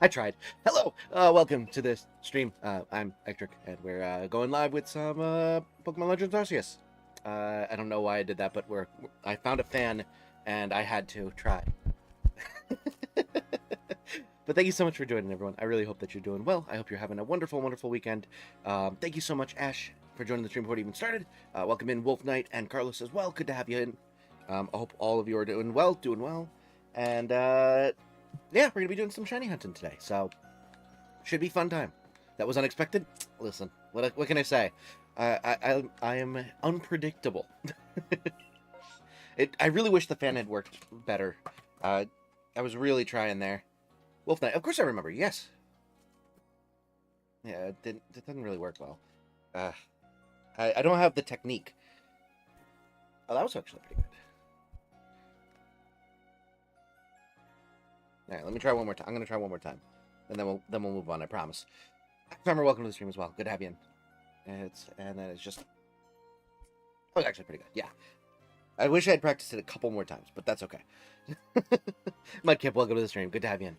I tried. Hello, welcome to this stream. I'm Ectric, and we're going live with some Pokemon Legends Arceus. I don't know why I did that, but I found a fan, and I had to try. But thank you so much for joining, everyone. I really hope that you're doing well. I hope you're having a wonderful, wonderful weekend. Thank you so much, Ash, for joining the stream before it even started. Welcome in Wolf Knight and Carlos as well. Good to have you in. I hope all of you are doing well, and yeah, we're gonna be doing some shiny hunting today, so should be fun time. That was unexpected. Listen, what can I say? I am unpredictable. I really wish the fan had worked better. I was really trying there. Wolf Knight, of course I remember. Yes. Yeah, it didn't really work well. I don't have the technique. Oh, that was actually pretty good. All right, let me try one more time. I'm gonna try one more time, and then we'll move on. I promise. Farmer, welcome to the stream as well. Good to have you in. And then it's just. Oh, it's actually pretty good. Yeah. I wish I had practiced it a couple more times, but that's okay. Mudkip, welcome to the stream. Good to have you in.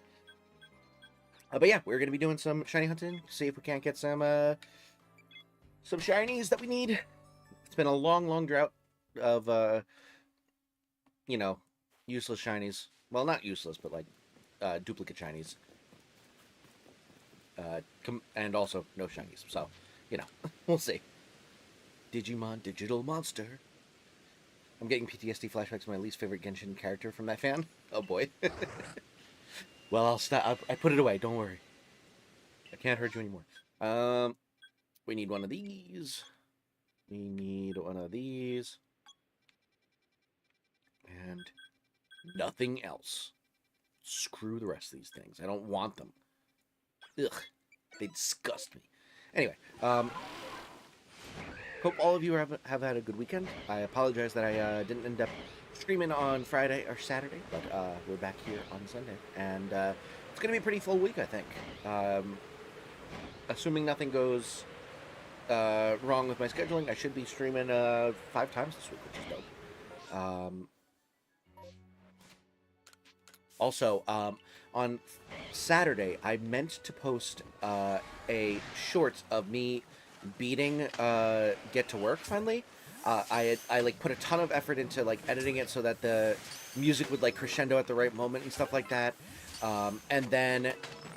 But yeah, we're gonna be doing some shiny hunting. See if we can't get some shinies that we need. It's been a long, long drought of you know, useless shinies. Well, not useless, but like duplicate shinies. And also no shinies. So, you know, we'll see. Digimon, digital monster. I'm getting PTSD flashbacks to my least favorite Genshin character from that fan. Oh boy. Well, I'll stop. I put it away. Don't worry. I can't hurt you anymore. We need one of these. We need one of these. And nothing else. Screw the rest of these things. I don't want them. Ugh. They disgust me. Anyway, hope all of you have had a good weekend. I apologize that I didn't end up streaming on Friday or Saturday, but we're back here on Sunday, and it's going to be a pretty full week, I think. Assuming nothing goes wrong with my scheduling, I should be streaming 5 times this week, which is dope. Also, on Saturday, I meant to post a short of me beating Get to Work finally. I like put a ton of effort into like editing it so that the music would like crescendo at the right moment and stuff like that. And then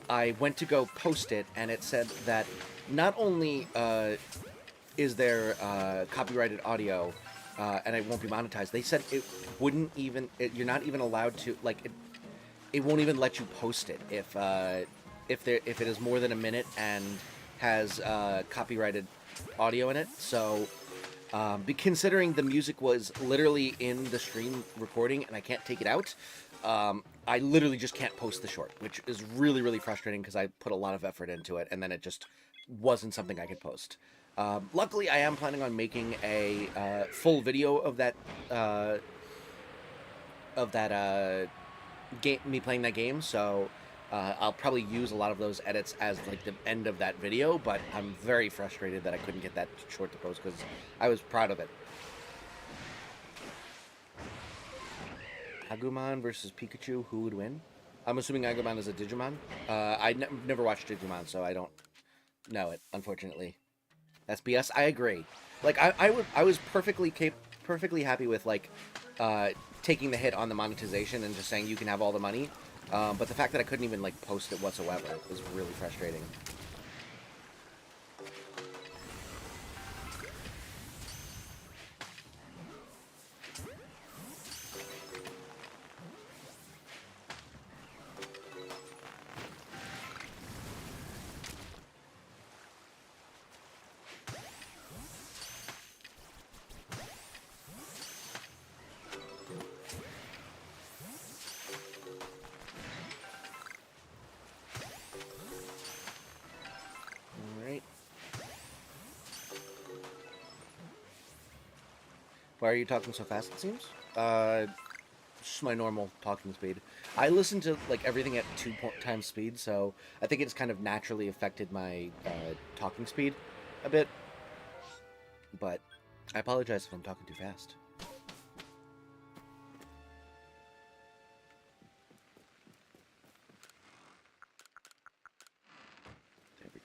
I went to go post it, and it said that not only is there copyrighted audio and it won't be monetized, they said it wouldn't even. You're not even allowed to like it. It won't even let you post it if it is more than a minute and has copyrighted audio in it. So, considering the music was literally in the stream recording and I can't take it out, I literally just can't post the short, which is really, really frustrating because I put a lot of effort into it and then it just wasn't something I could post. Luckily, I am planning on making a full video of that game, me playing that game, so I'll probably use a lot of those edits as like the end of that video, but I'm very frustrated that I couldn't get that short to post because I was proud of it. Agumon versus Pikachu, who would win? I'm assuming Agumon is a Digimon. I never watched Digimon, so I don't know it, unfortunately. That's BS. I agree. Like I was perfectly happy with like taking the hit on the monetization and just saying you can have all the money, but the fact that I couldn't even like post it whatsoever was really frustrating. Why are you talking so fast, it seems? Just my normal talking speed. I listen to, like, everything at 2 times speed, so I think it's kind of naturally affected my talking speed a bit. But I apologize if I'm talking too fast.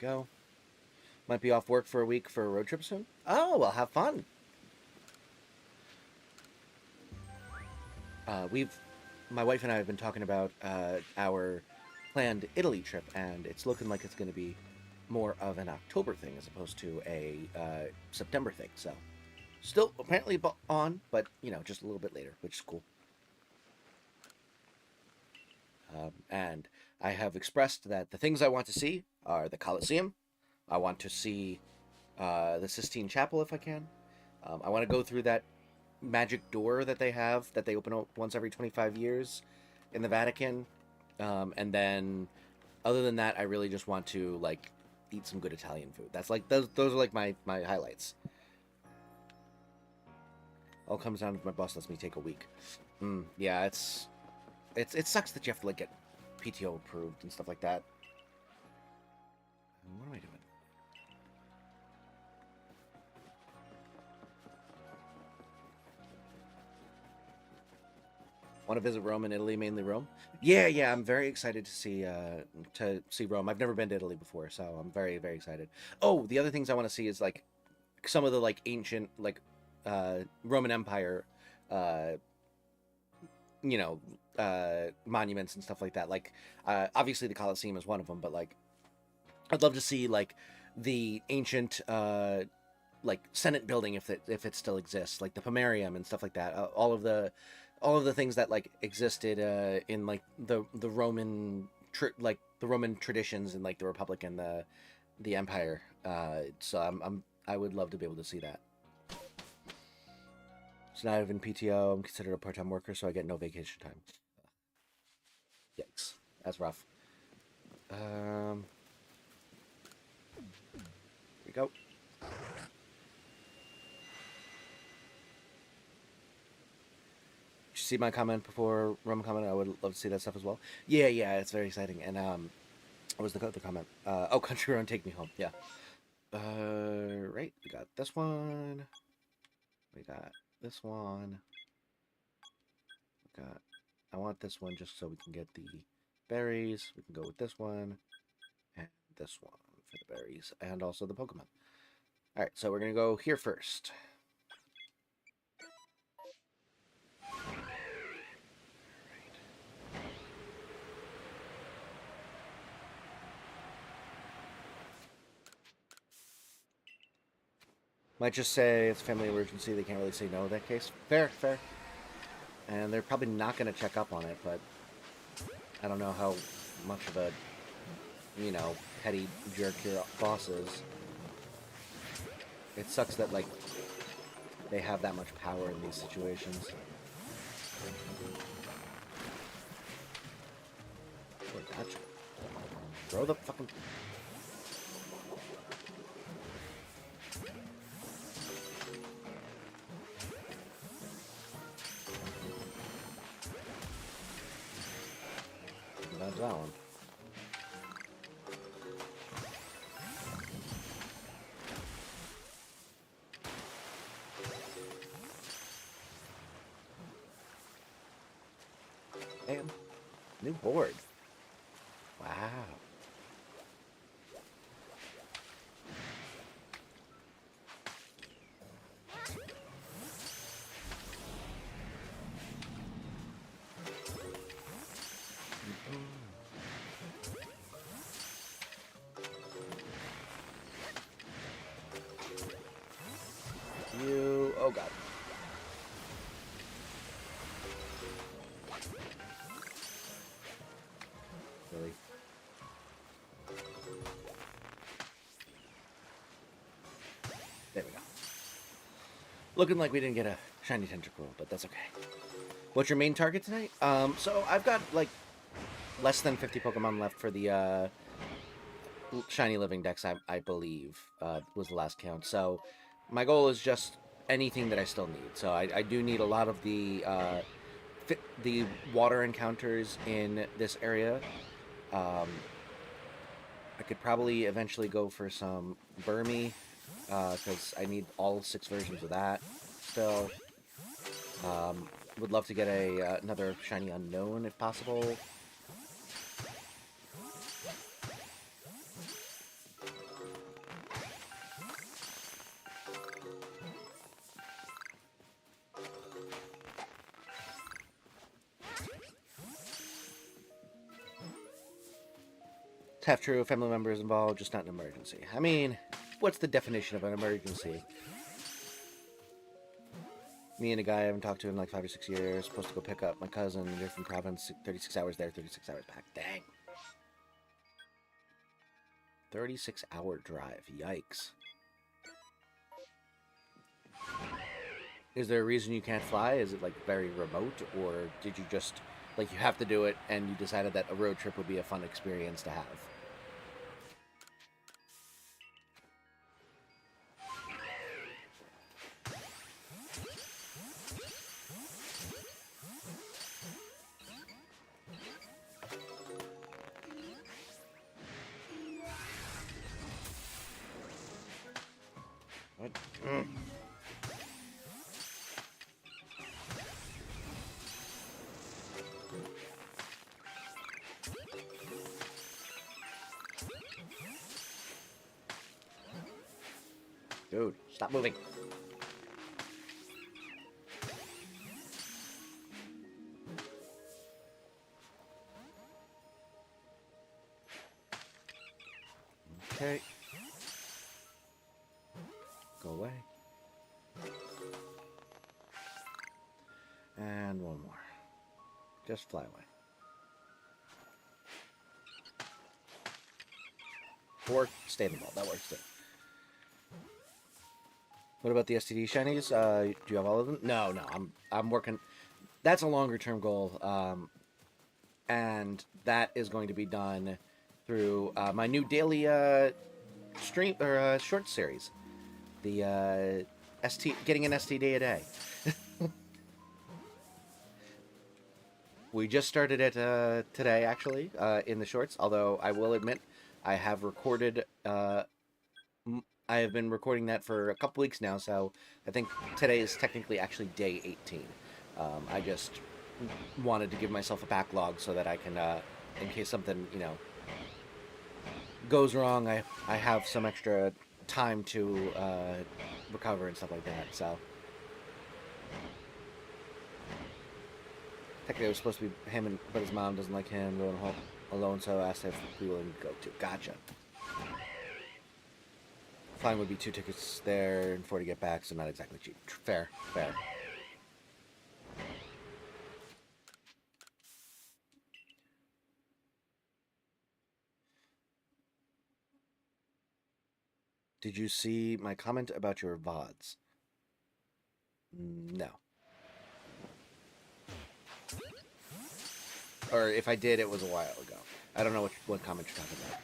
go. Might be off work for a week for a road trip soon. Oh, well, have fun. My wife and I have been talking about our planned Italy trip, and it's looking like it's going to be more of an October thing as opposed to a September thing. So, still apparently on, but just a little bit later, which is cool. And I have expressed that the things I want to see are the Colosseum. I want to see the Sistine Chapel if I can. I want to go through that magic door that they have that they open up once every 25 years in the Vatican. And then other than that, I really just want to like eat some good Italian food. That's like those are like my highlights. All comes down to my boss lets me take a week. Yeah, it sucks that you have to like get PTO approved and stuff like that. What am I doing? Want to visit Rome and Italy, mainly Rome? Yeah, I'm very excited to see Rome. I've never been to Italy before, so I'm very, very excited. Oh, the other things I want to see is like some of the like ancient like Roman Empire monuments and stuff like that. Like obviously the Colosseum is one of them, but like I'd love to see like the ancient like Senate building if it still exists, like the Pomerium and stuff like that. All of the things that like existed in like the Roman the Roman traditions and like the Republic and the Empire. So I would love to be able to see that. So now I have in PTO. I'm considered a part-time worker, so I get no vacation time. Yikes, that's rough. Here we go. Did you see my comment before Roman comment? I would love to see that stuff as well. Yeah, it's very exciting. And what was the comment? Oh, Country Road, Take Me Home. Yeah. Right. We got this one. We got this one. We got. I want this one just so we can get the berries. We can go with this one and this one for the berries and also the Pokemon. All right, so we're gonna go here first. Might just say it's a family emergency. They can't really say no in that case. Fair. And they're probably not going to check up on it, but I don't know how much of a, petty jerk your boss is. It sucks that, like, they have that much power in these situations. Oh, gotcha. Throw the fucking... That's that one. Damn. New board. Wow. Oh god. Really? There we go. Looking like we didn't get a shiny tentacle, but that's okay. What's your main target tonight? So I've got like less than 50 Pokemon left for the shiny living dex, I believe, was the last count. So my goal is just anything that I still need. So I do need a lot of the water encounters in this area. I could probably eventually go for some Burmy, because I need all 6 versions of that still. Would love to get another shiny unknown if possible. Half true, family members involved, just not an emergency. I mean, what's the definition of an emergency? Me and a guy I haven't talked to in like 5 or 6 years, supposed to go pick up my cousin in a different province, 36 hours there, 36 hours back. Dang. 36-hour drive, yikes. Is there a reason you can't fly? Is it like very remote, or did you just, like, you have to do it and you decided that a road trip would be a fun experience to have? What? Dude, stop moving. Okay. Go away. And one more. Just fly away. Or stay in the ball. That works too. What about the STD shinies? Do you have all of them? No. I'm working. That's a longer term goal, and that is going to be done through my new daily stream or short series. The getting an STD a day. We just started it today, actually, in the shorts. Although I will admit, I have recorded. I have been recording that for a couple weeks now, so I think today is technically actually day 18. I just wanted to give myself a backlog so that I can, in case something, goes wrong, I have some extra time to recover and stuff like that, so. Technically, it was supposed to be him, but his mom doesn't like him going home alone, so I asked if we were willing to go too. Gotcha. Flying would be 2 tickets there and 4 to get back, so not exactly cheap. Fair. Did you see my comment about your VODs? No. Or if I did, it was a while ago. I don't know what comment you're talking about.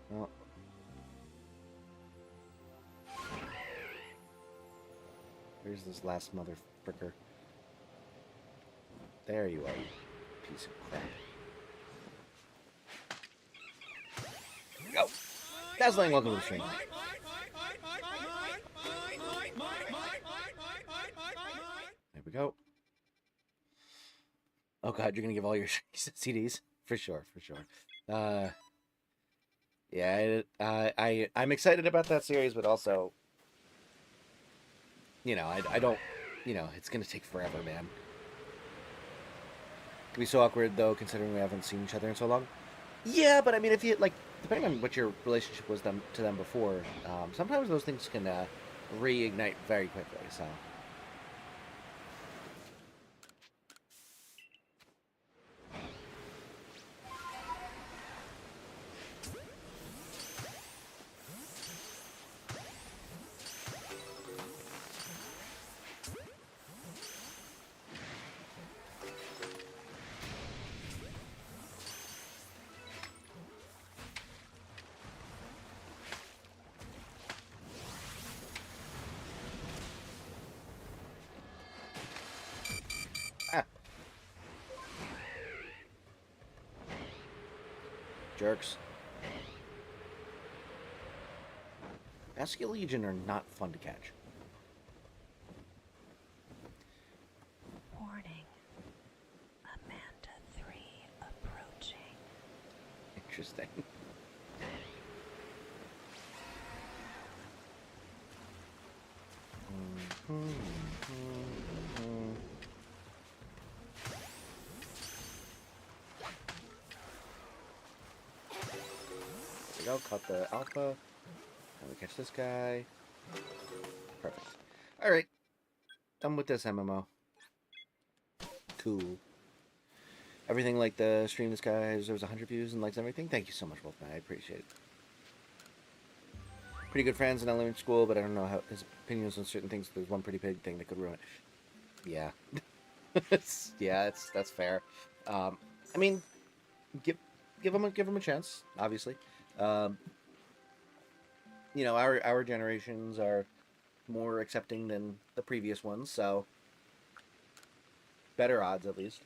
Well, where's this last motherfucker? There you are, you piece of crap. Go! Dazzling, welcome to the stream. There we go. Oh god, you're gonna give all your CDs? For sure. Yeah, I'm excited about that series, but also, I don't, it's gonna take forever, man. It'd be so awkward, though, considering we haven't seen each other in so long. Yeah, but I mean, if you, like, depending on what your relationship was to them before, sometimes those things can reignite very quickly, so. Jerks. Basket Legion are not fun to catch. Warning. Amanda 3 approaching. Interesting. There we go, caught the alpha. Now we catch this guy. Perfect. Alright. Done with this MMO. Cool. Everything like the stream this guy deserves 100 views and likes everything. Thank you so much, Wolfman. I appreciate it. Pretty good friends in elementary school, but I don't know how his opinions on certain things. There's one pretty big thing that could ruin it. Yeah. Yeah, that's fair. I mean, give him a chance, obviously. You know, our generations are more accepting than the previous ones, so better odds at least.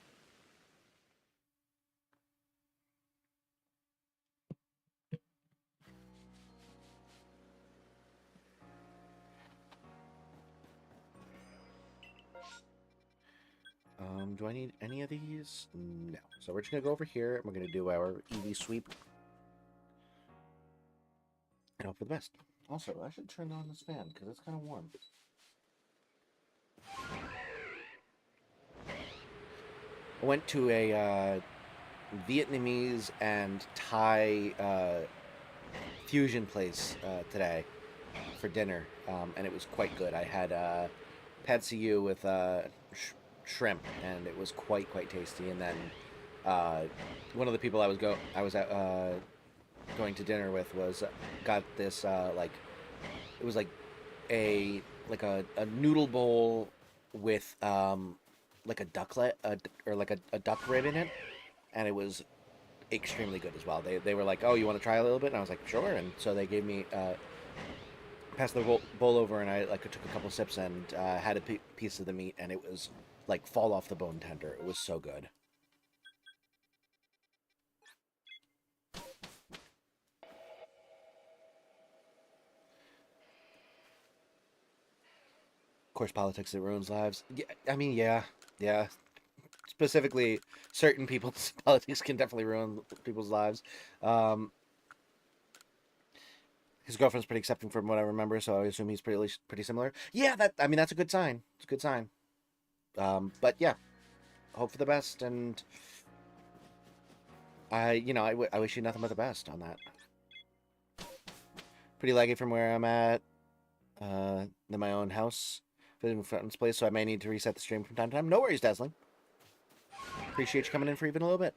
Do I need any of these? No. So we're just gonna go over here and we're gonna do our EV sweep. And hope for the best. Also, I should turn on this fan because it's kind of warm. I went to a Vietnamese and Thai fusion place today for dinner, and it was quite good. I had pad see ew with shrimp, and it was quite tasty. And then one of the people I was going to dinner with was got this like it was like a noodle bowl with like a ducklet or like a duck rib in it, and it was extremely good as well. They were like, "Oh, you want to try a little bit?" And I was like, "Sure." And so they gave me passed the bowl over, and I took a couple sips and had a piece of the meat, and it was like fall off the bone tender. It was so good. Of course, politics that ruins lives. Yeah, I mean, yeah. Specifically, certain people's politics can definitely ruin people's lives. His girlfriend's pretty accepting from what I remember, so I assume he's pretty similar. Yeah, I mean, that's a good sign. It's a good sign. But yeah, hope for the best, and I wish you nothing but the best on that. Pretty laggy from where I'm at, in my own house, visiting friend's place, so I may need to reset the stream from time to time. No worries, Dazzling. Appreciate you coming in for even a little bit.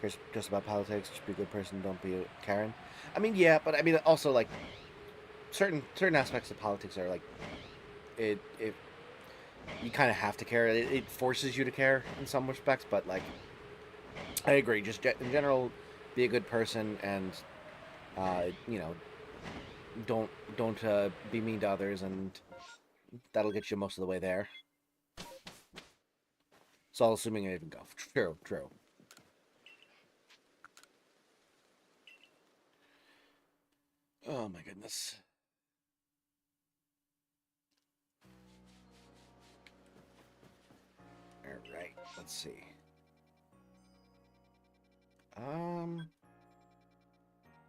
Cares just about politics. Just be a good person. Don't be a Karen. I mean, yeah, but I mean, also like certain aspects of politics are like it you kind of have to care. It forces you to care in some respects, but like I agree. Just in general, be a good person, and you know, don't be mean to others, and that'll get you most of the way there. So all assuming I even go. True. Oh my goodness. Alright, let's see.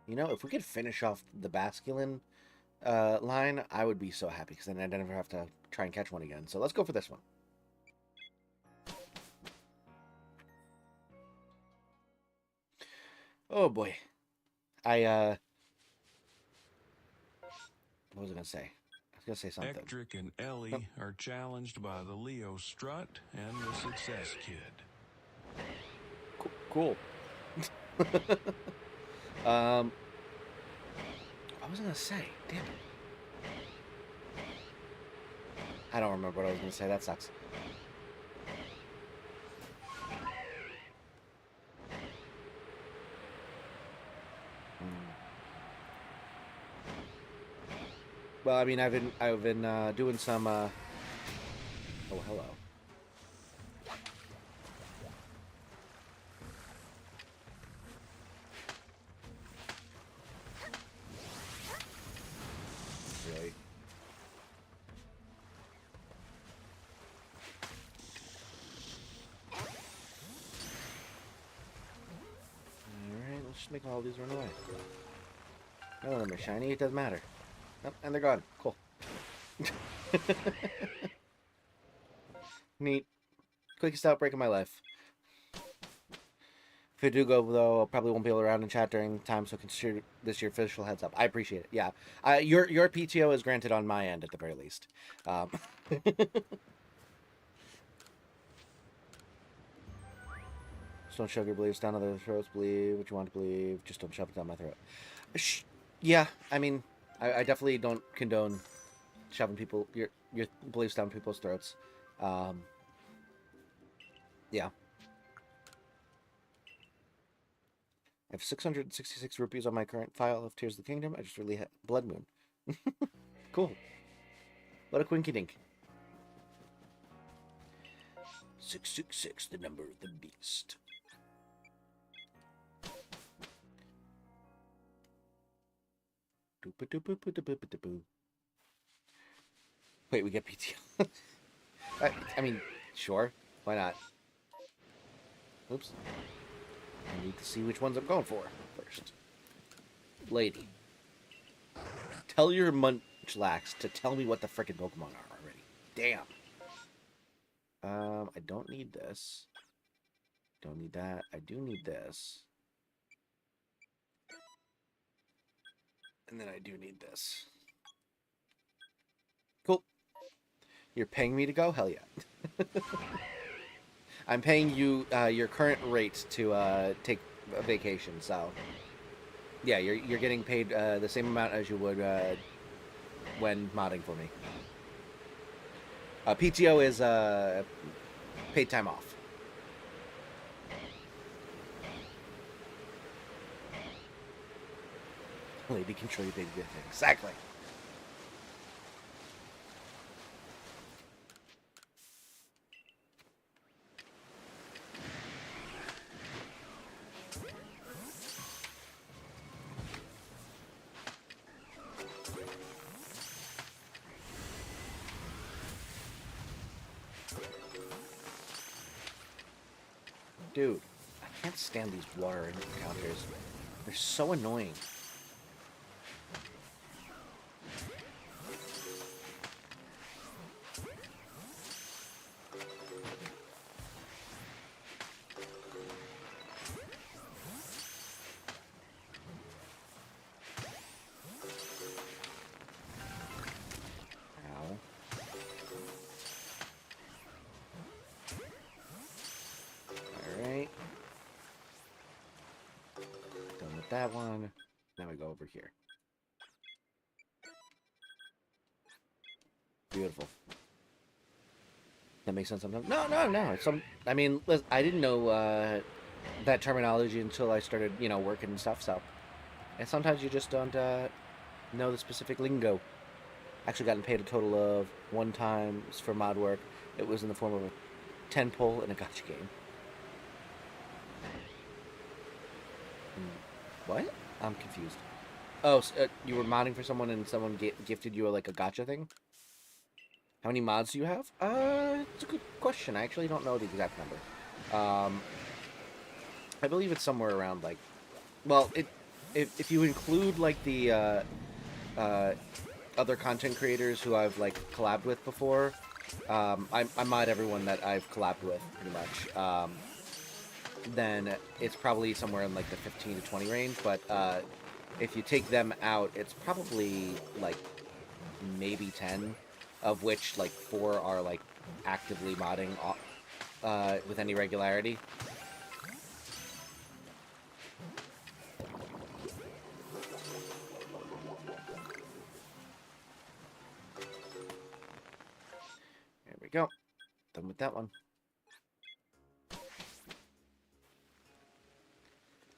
You know, if we could finish off the Basculin line, I would be so happy, because then I'd never have to try and catch one again. So let's go for this one. Oh boy. What was I gonna say? I was gonna say something. Ectric and Ellie are challenged by the Leo Strut and the Success Kid. Cool. What was I gonna say? Damn it. I don't remember what I was gonna say. That sucks. Well, I mean, I've been doing some. Oh, hello. just make all these run away. None of them are shiny. It doesn't matter. Oh, and they're gone. Cool. Neat. Quickest outbreak of my life. If I do go, though, I probably won't be around in chat during time, so consider this your official heads up. I appreciate it. Yeah. Your PTO is granted on my end, at the very least. Just don't shove your beliefs down other throats. Believe what you want to believe. Just don't shove it down my throat. Yeah, I mean, I definitely don't condone shoving your beliefs down people's throats. Yeah. I have 666 rupees on my current file of Tears of the Kingdom. I just really had Blood Moon. Cool. What a quinky dink. 666, the number of the beast. Wait, we get PTO. I mean, sure. Why not? Oops. I need to see which ones I'm going for first. Lady. Tell your Munchlax to tell me what the frickin' Pokemon are already. Damn. I don't need this. Don't need that. I do need this. And then I do need this. Cool. You're paying me to go? Hell yeah. I'm paying you your current rate to take a vacation, so yeah, you're getting paid the same amount as you would when modding for me. PTO is paid time off. Lady, control your baby. Exactly. Dude, I can't stand these water encounters. They're so annoying. Ow. Alright. Done with that one. Now we go over here. Beautiful. That makes sense sometimes. No. I mean, listen, I didn't know that terminology until I started, working and stuff. So, and sometimes you just don't know the specific lingo. Actually, gotten paid a total of 1 time for mod work. It was in the form of a 10 pull and a gacha game. What? I'm confused. Oh, so, you were modding for someone and someone gifted you a gacha thing? How many mods do you have? It's a good question. I actually don't know the exact number. I believe it's somewhere around well, if you include the other content creators who I've collabed with before, I mod everyone that I've collabed with pretty much. Then it's probably somewhere in the 15 to 20 range. But if you take them out, it's probably maybe 10. Of which 4 are actively modding with any regularity. There we go. Done with that one.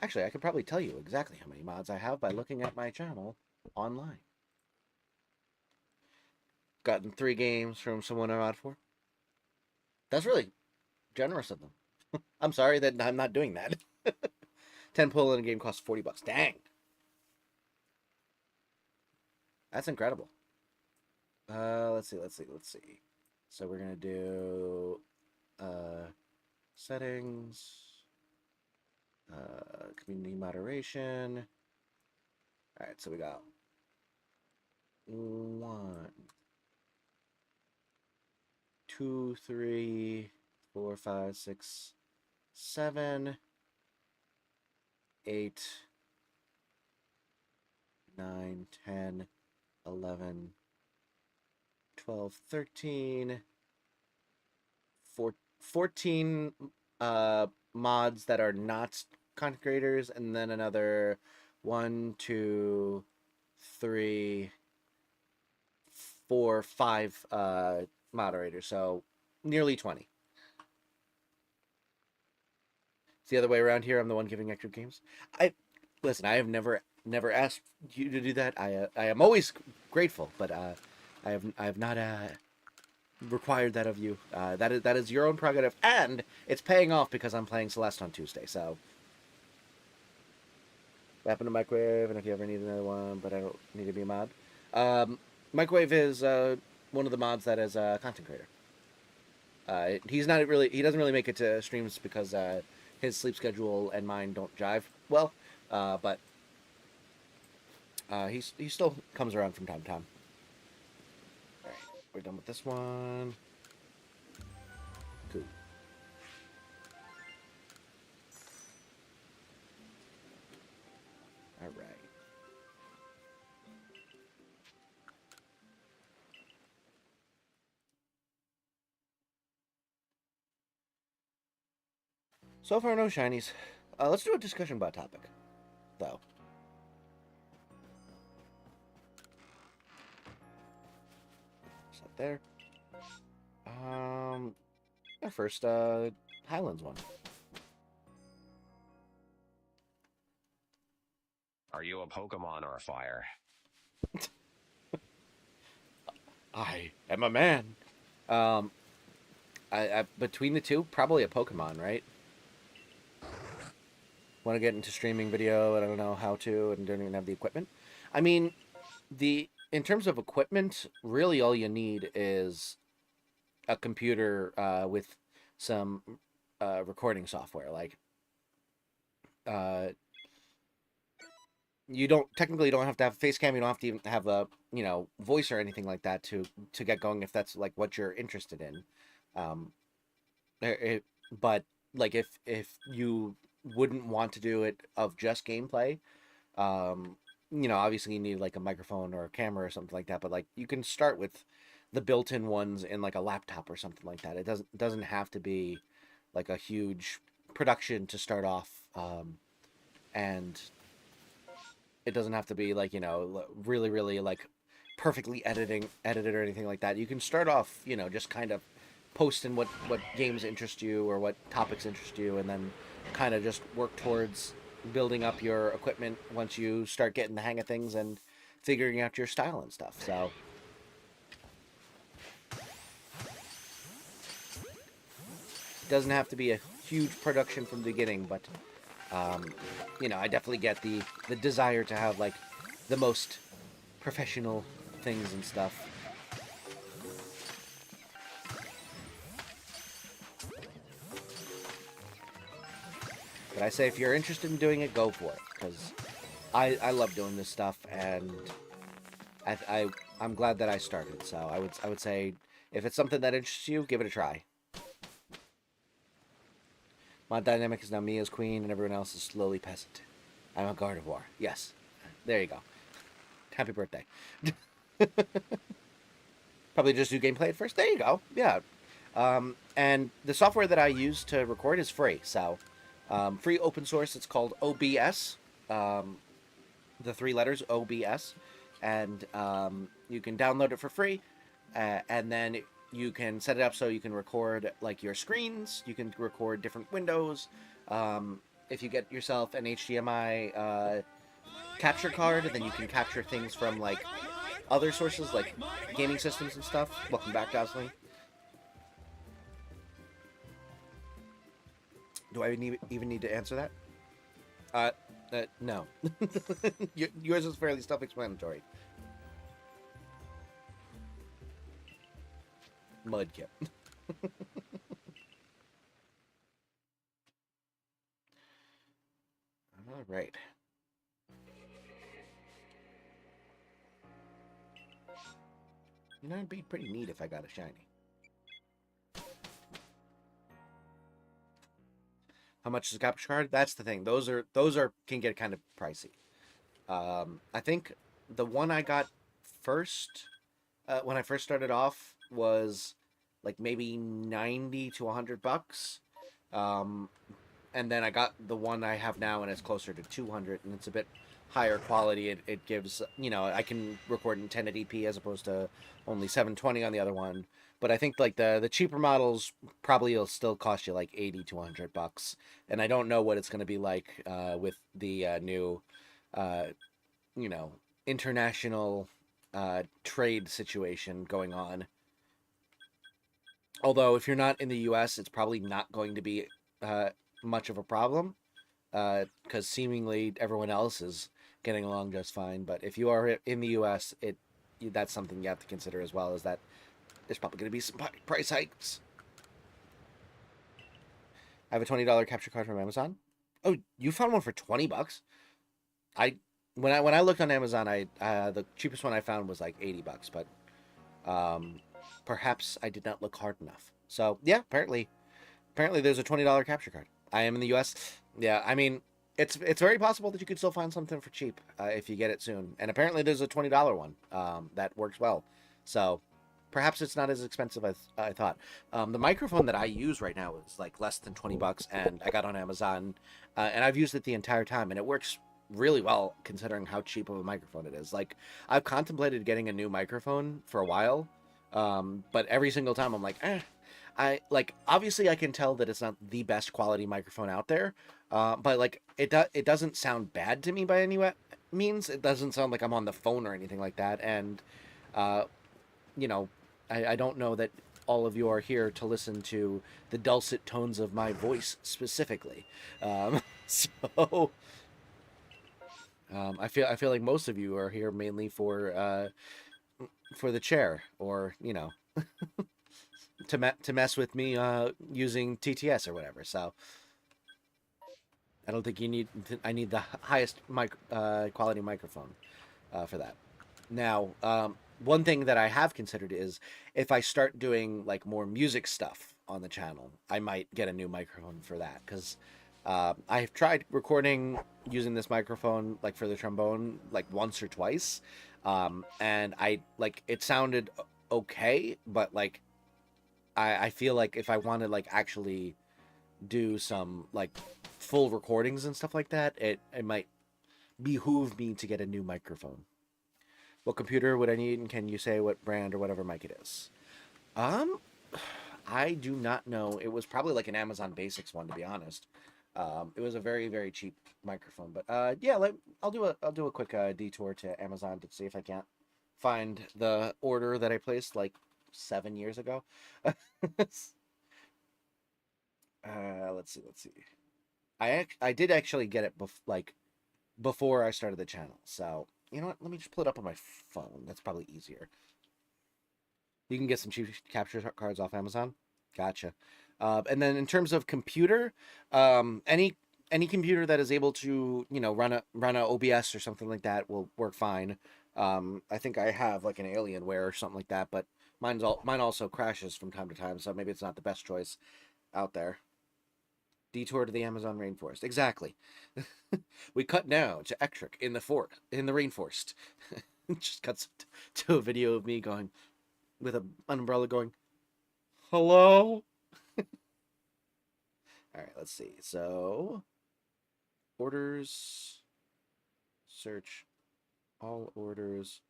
Actually, I could probably tell you exactly how many mods I have by looking at my channel online. Gotten 3 games from someone I mod for. That's really generous of them. I'm sorry that I'm not doing that. 10 pull in a game costs $40. Dang. That's incredible. Let's see. So we're gonna do settings. Community moderation. All right, so we got 1, 2, 3, 4, 5, 6, 7, 8, 9, 10, 11, 12, 13, 14 mods that are not content creators, and then another 1, 2, 3, 4, 5 moderators, so nearly 20. It's the other way around here. I'm the one giving extra games. Listen. I have never asked you to do that. I am always grateful, but I have not required that of you. That is your own prerogative, and it's paying off because I'm playing Celeste on Tuesday. So, weapon to microwave, and if you ever need another one, but I don't need to be a mod. Microwave is one of the mods that is a content creator. He doesn't really make it to streams because his sleep schedule and mine don't jive well. But he still comes around from time to time. All right, we're done with this one. Cool. All right. So far, no shinies. Let's do a discussion about topic, though. Set there. Our first Highlands one. Are you a Pokemon or a fire? I am a man. I between the two, probably a Pokemon, right? Want to get into streaming video, and I don't know how to, and don't even have the equipment. I mean, in terms of equipment, really all you need is a computer with some recording software. Like, you don't have to have a face cam. You don't have to even have a voice or anything like that to get going if that's like what you're interested in. But like if you wouldn't want to do it of just gameplay, obviously you need like a microphone or a camera or something like that. But like you can start with the built-in ones in like a laptop or something like that. It doesn't have to be like a huge production to start off, and it doesn't have to be like really really like perfectly edited or anything like that. You can start off just kind of posting what games interest you or what topics interest you, and then kind of just work towards building up your equipment once you start getting the hang of things and figuring out your style and stuff. So it doesn't have to be a huge production from the beginning, but I definitely get the desire to have like the most professional things and stuff. But I say if you're interested in doing it, go for it, because I love doing this stuff, and I'm glad that I started. So I would say if it's something that interests you, give it a try. My dynamic is now me as queen, and everyone else is slowly peasant. I'm a Gardevoir. Yes, there you go. Happy birthday. Probably just do gameplay at first. There you go. Yeah. And the software that I use to record is free. So, free open source. It's called OBS. The 3 letters OBS, and you can download it for free, and then you can set it up so you can record like your screens. You can record different windows. If you get yourself an HDMI capture card, then you can capture things from like other sources like gaming systems and stuff. Welcome back, Gosling. Do I even need to answer that? No. Yours is fairly self-explanatory. Mudkip. All right. You know, it'd be pretty neat if I got a shiny. How much is a capture card? That's the thing. Those are can get kind of pricey. I think the one I got first, when I first started off, was like maybe 90 to $100. Um, and then I got the one I have now, and it's closer to 200, and it's a bit higher quality. It gives, I can record in 1080p as opposed to only 720 on the other one. But I think like the cheaper models probably will still cost you like 80 to $100, and I don't know what it's going to be like with the new, uh, you know, international trade situation going on. Although if you're not in the U.S., it's probably not going to be uh, much of a problem because seemingly everyone else is getting along just fine. But if you are in the U.S., that's something you have to consider as well. Is that there's probably going to be some price hikes. I have a $20 capture card from Amazon. Oh, you found one for $20? I when I looked on Amazon, I the cheapest one I found was like $80, but um, perhaps I did not look hard enough. So yeah, apparently there's a $20 capture card. I am in the U.S. Yeah, I mean it's very possible that you could still find something for cheap if you get it soon. And apparently there's a $20 one that works well. So perhaps it's not as expensive as I thought. The microphone that I use right now is like less than $20, and I got on Amazon, and I've used it the entire time, and it works really well considering how cheap of a microphone it is. Like I've contemplated getting a new microphone for a while, but every single time I'm like, I like obviously I can tell that it's not the best quality microphone out there, but like it doesn't sound bad to me by any means. It doesn't sound like I'm on the phone or anything like that, and uh, you know, I don't know that all of you are here to listen to the dulcet tones of my voice specifically. So I feel like most of you are here mainly for the chair, or to mess with me using TTS or whatever. So I don't think I need the highest quality microphone for that. Now, one thing that I have considered is if I start doing like more music stuff on the channel, I might get a new microphone for that, because I've tried recording using this microphone like for the trombone like once or twice, and I like it sounded okay, but like I feel like if I want to like actually do some like full recordings and stuff like that, it might behoove me to get a new microphone. What computer would I need, and can you say what brand or whatever mic it is? Um, I do not know. It was probably like an Amazon Basics one, to be honest. It was a very, very cheap microphone, but yeah, I'll do a quick detour to Amazon to see if I can't find the order that I placed like 7 years ago. Let's see. I did actually get it before I started the channel, so you know what? Let me just pull it up on my phone. That's probably easier. You can get some cheap capture cards off Amazon. Gotcha. And then in terms of computer, any computer that is able to run a OBS or something like that will work fine. I think I have like an Alienware or something like that, but mine also crashes from time to time, so maybe it's not the best choice out there. Detour to the Amazon rainforest. Exactly. We cut now to Ectric in the rainforest. Just cuts to a video of me going with an umbrella going, "Hello." All right, let's see. So, orders, search all orders.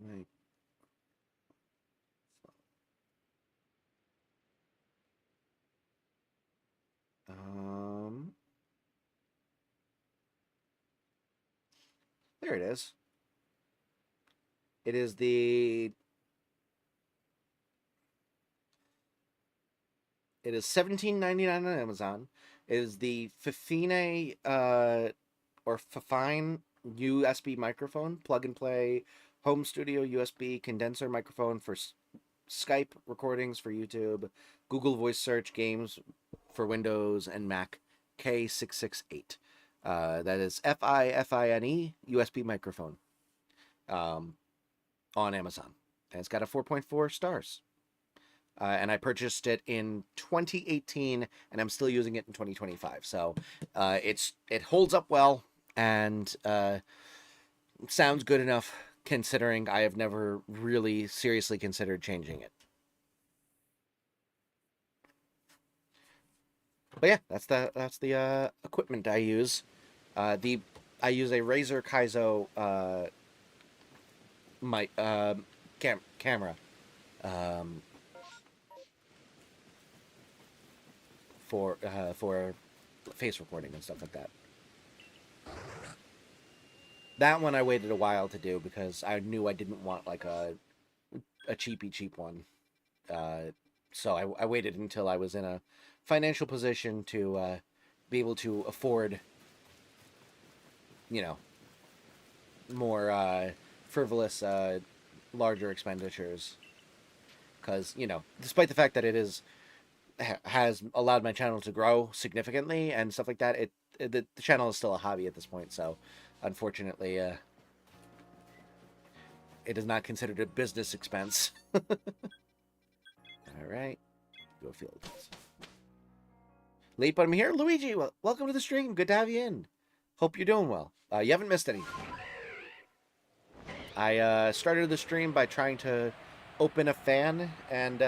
Right. There it is. It is it is $17.99 on Amazon. It is the Fifine or Fifine USB microphone, plug and play, home studio USB condenser microphone for Skype recordings for YouTube, Google Voice Search, games for Windows and Mac, K668. That is FIFINE USB microphone on Amazon. And it's got a 4.4 stars. And I purchased it in 2018, and I'm still using it in 2025. So it holds up well and sounds good enough, considering I have never really seriously considered changing it. But yeah, that's the equipment I use. I use a Razer Kaizo camera for face recording and stuff like that. That one I waited a while to do because I knew I didn't want like a cheap one. So I waited until I was in a financial position to be able to afford, more frivolous, larger expenditures. Because, despite the fact that it has allowed my channel to grow significantly and stuff like that, the channel is still a hobby at this point. So, unfortunately, it is not considered a business expense. All right, go fields. Late, but I'm here. Luigi, welcome to the stream. Good to have you in. Hope you're doing well. You haven't missed anything. I started the stream by trying to open a fan and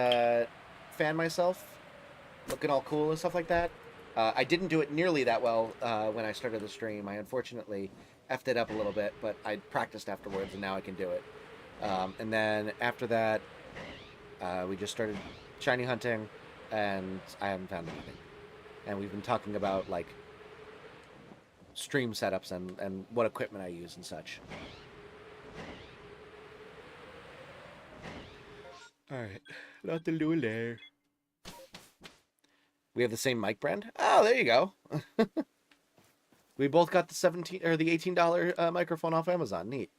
fan myself, looking all cool and stuff like that. I didn't do it nearly that well when I started the stream. I unfortunately effed it up a little bit, but I practiced afterwards, and now I can do it. And then after that, we just started shiny hunting, and I haven't found anything. And we've been talking about, like, stream setups and what equipment I use and such. Alright, not the Lule. We have the same mic brand? Oh, there you go. We both got the $18 microphone off Amazon. Neat.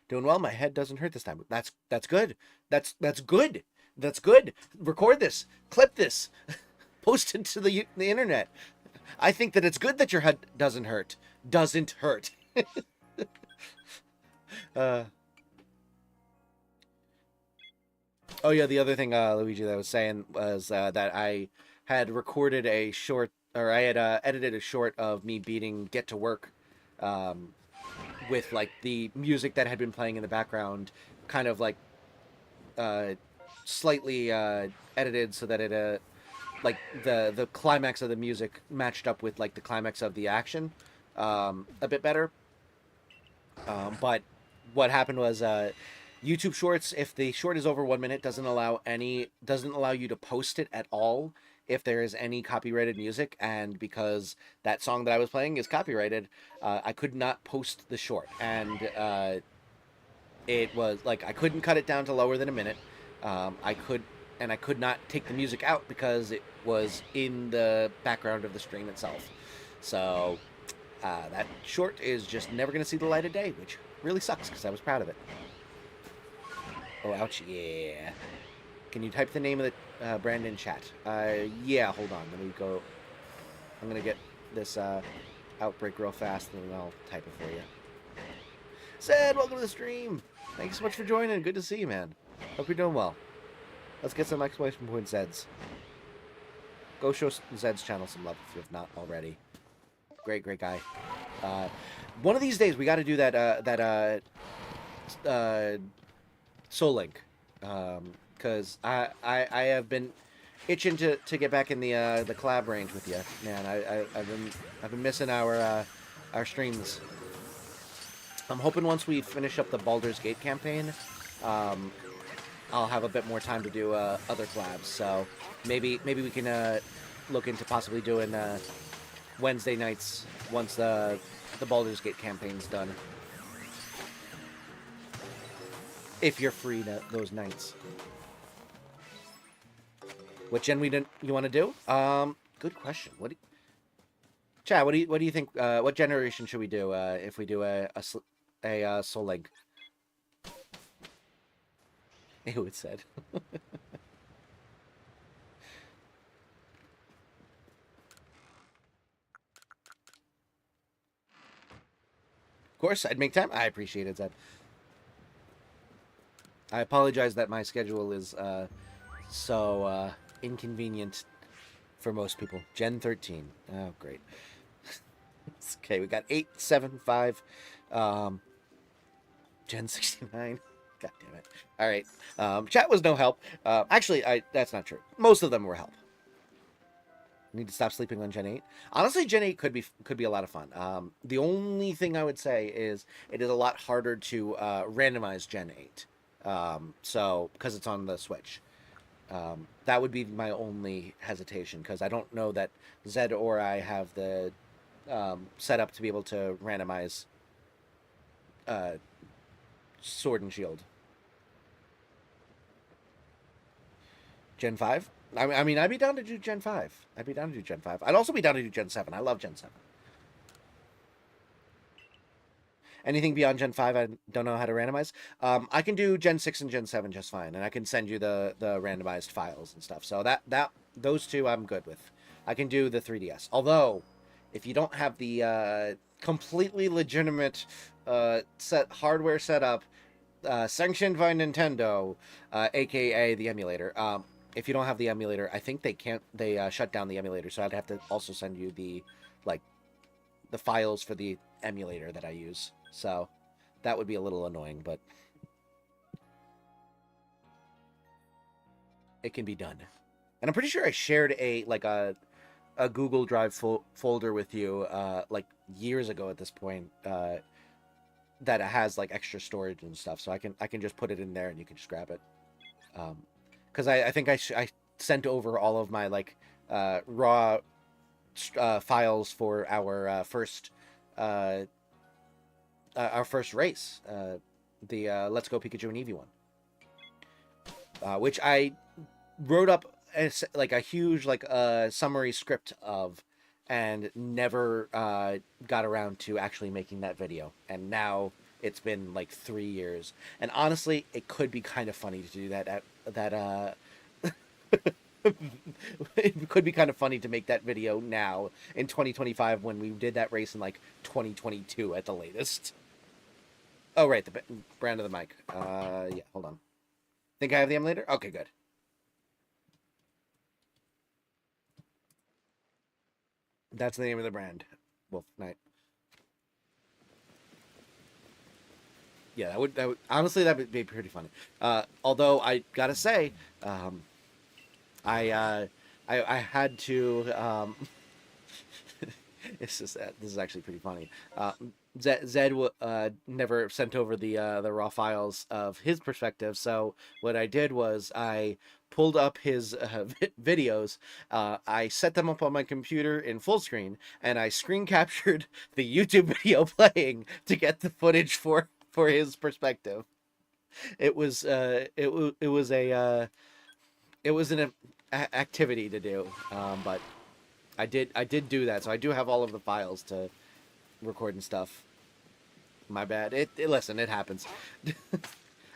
Doing well. My head doesn't hurt this time. That's good. That's good. That's good. Record this. Clip this. Post it to the internet. I think that it's good that your head doesn't hurt. Doesn't hurt. Oh yeah, the other thing, Luigi, that I was saying was that I had recorded a short, or I had edited a short of me beating Get to Work, with like the music that had been playing in the background, kind of like slightly edited so that it like the climax of the music matched up with like the climax of the action a bit better. But what happened was YouTube Shorts, if the short is over 1 minute, doesn't allow you to post it at all if there is any copyrighted music. And because that song that I was playing is copyrighted, I could not post the short. And it was like I couldn't cut it down to lower than a minute. I could not take the music out because it was in the background of the stream itself. So that short is just never going to see the light of day, which really sucks because I was proud of it. Oh, ouch, yeah. Can you type the name of the brand in chat? Yeah, hold on. Let me go. I'm going to get this outbreak real fast, and then I'll type it for you. Zed, welcome to the stream. Thank you so much for joining. Good to see you, man. Hope you're doing well. Let's get some exclamation point Zeds. Go show Zed's channel some love if you have not already. Great guy. One of these days, we got to do that Soul Link, because I have been itching to get back in the collab range with you, man. I've been missing our streams. I'm hoping once we finish up the Baldur's Gate campaign, I'll have a bit more time to do other collabs. So maybe we can look into possibly doing Wednesday nights once the Baldur's Gate campaign's done. If you're free those nights. What gen you want to do? Good question. Chad, what do you think? What generation should we do if we do a Soul Link? Ew, it said. course, I'd make time. I appreciate it, Zed. I apologize that my schedule is so inconvenient for most people. Gen 13. Oh, great. Okay, we got 875. Gen 69. God damn it. All right. Chat was no help. Actually, that's not true. Most of them were help. Need to stop sleeping on Gen 8. Honestly, Gen 8 could be a lot of fun. The only thing I would say is it is a lot harder to randomize Gen 8. So because it's on the Switch. That would be my only hesitation, because I don't know that Zed or I have the setup to be able to randomize Sword and Shield. Gen 5? I mean, I'd be down to do Gen 5. I'd be down to do Gen 5. I'd also be down to do Gen 7. I love Gen 7. Anything beyond Gen 5, I don't know how to randomize. I can do Gen 6 and Gen 7 just fine, and I can send you the randomized files and stuff. So those two I'm good with. I can do the 3DS. Although, if you don't have the completely legitimate hardware setup sanctioned by Nintendo, aka the emulator, if you don't have the emulator, I think they shut down the emulator, so I'd have to also send you the files for the emulator that I use. So that would be a little annoying, but it can be done. And I'm pretty sure I shared a Google Drive folder with you like years ago at this point, that has like extra storage and stuff, so I can just put it in there and you can just grab it. Because I think I sent over all of my like raw files for our first race, the Let's Go Pikachu and Eevee one, which I wrote up as like a huge summary script of, and never got around to actually making that video. And now it's been like 3 years, and honestly, it could be kind of funny to do that it could be kind of funny to make that video now in 2025 when we did that race in like 2022 at the latest. Oh, right, the brand of the mic. Yeah, hold on. Think I have the emulator? Okay, good. That's the name of the brand. Wolf Knight. Yeah, that would honestly, that would be pretty funny. Although I gotta say, I had to. This is actually pretty funny. Zed never sent over the raw files of his perspective, so what I did was I pulled up his videos. I set them up on my computer in full screen, and I screen captured the YouTube video playing to get the footage for his perspective. It was an activity to do, but I did do that, so I do have all of the files to record and stuff. My bad. Listen, it happens.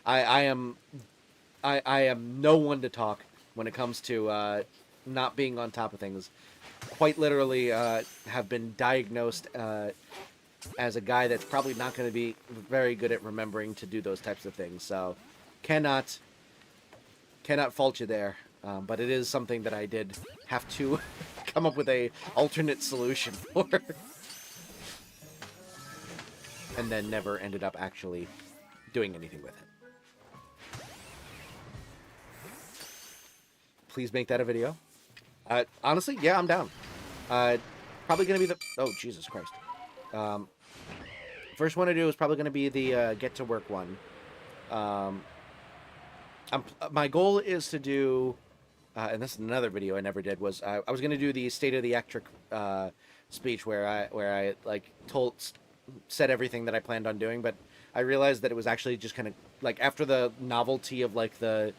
I am no one to talk when it comes to not being on top of things. Quite literally, have been diagnosed as a guy that's probably not going to be very good at remembering to do those types of things. So, cannot fault you there. But it is something that I did have to come up with a alternate solution for. And then never ended up actually doing anything with it. Please make that a video. Honestly, yeah, I'm down. Probably going to be the... Oh, Jesus Christ. First one to do is probably going to be the Get to Work one. My goal is to do... and this is another video I never did, was I was going to do the State of the Ectric speech where I like said everything that I planned on doing, but I realized that it was actually just kind of like, after the novelty of like the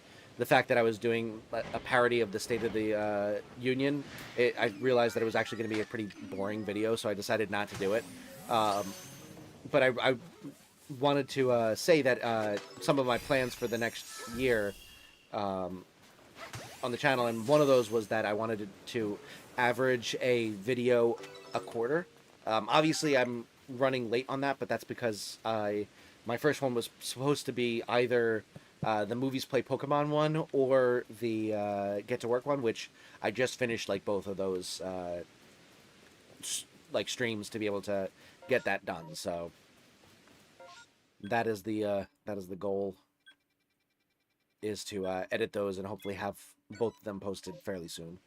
fact that I was doing a parody of the State of the Union, I realized that it was actually going to be a pretty boring video, so I decided not to do it. But I wanted to say that some of my plans for the next year on the channel, and one of those was that I wanted to average a video a quarter. Obviously, I'm running late on that, but that's because my first one was supposed to be either the Movies Play Pokemon one or the Get to Work one, which I just finished like both of those like streams to be able to get that done. So that is the goal, is to edit those and hopefully have both of them posted fairly soon.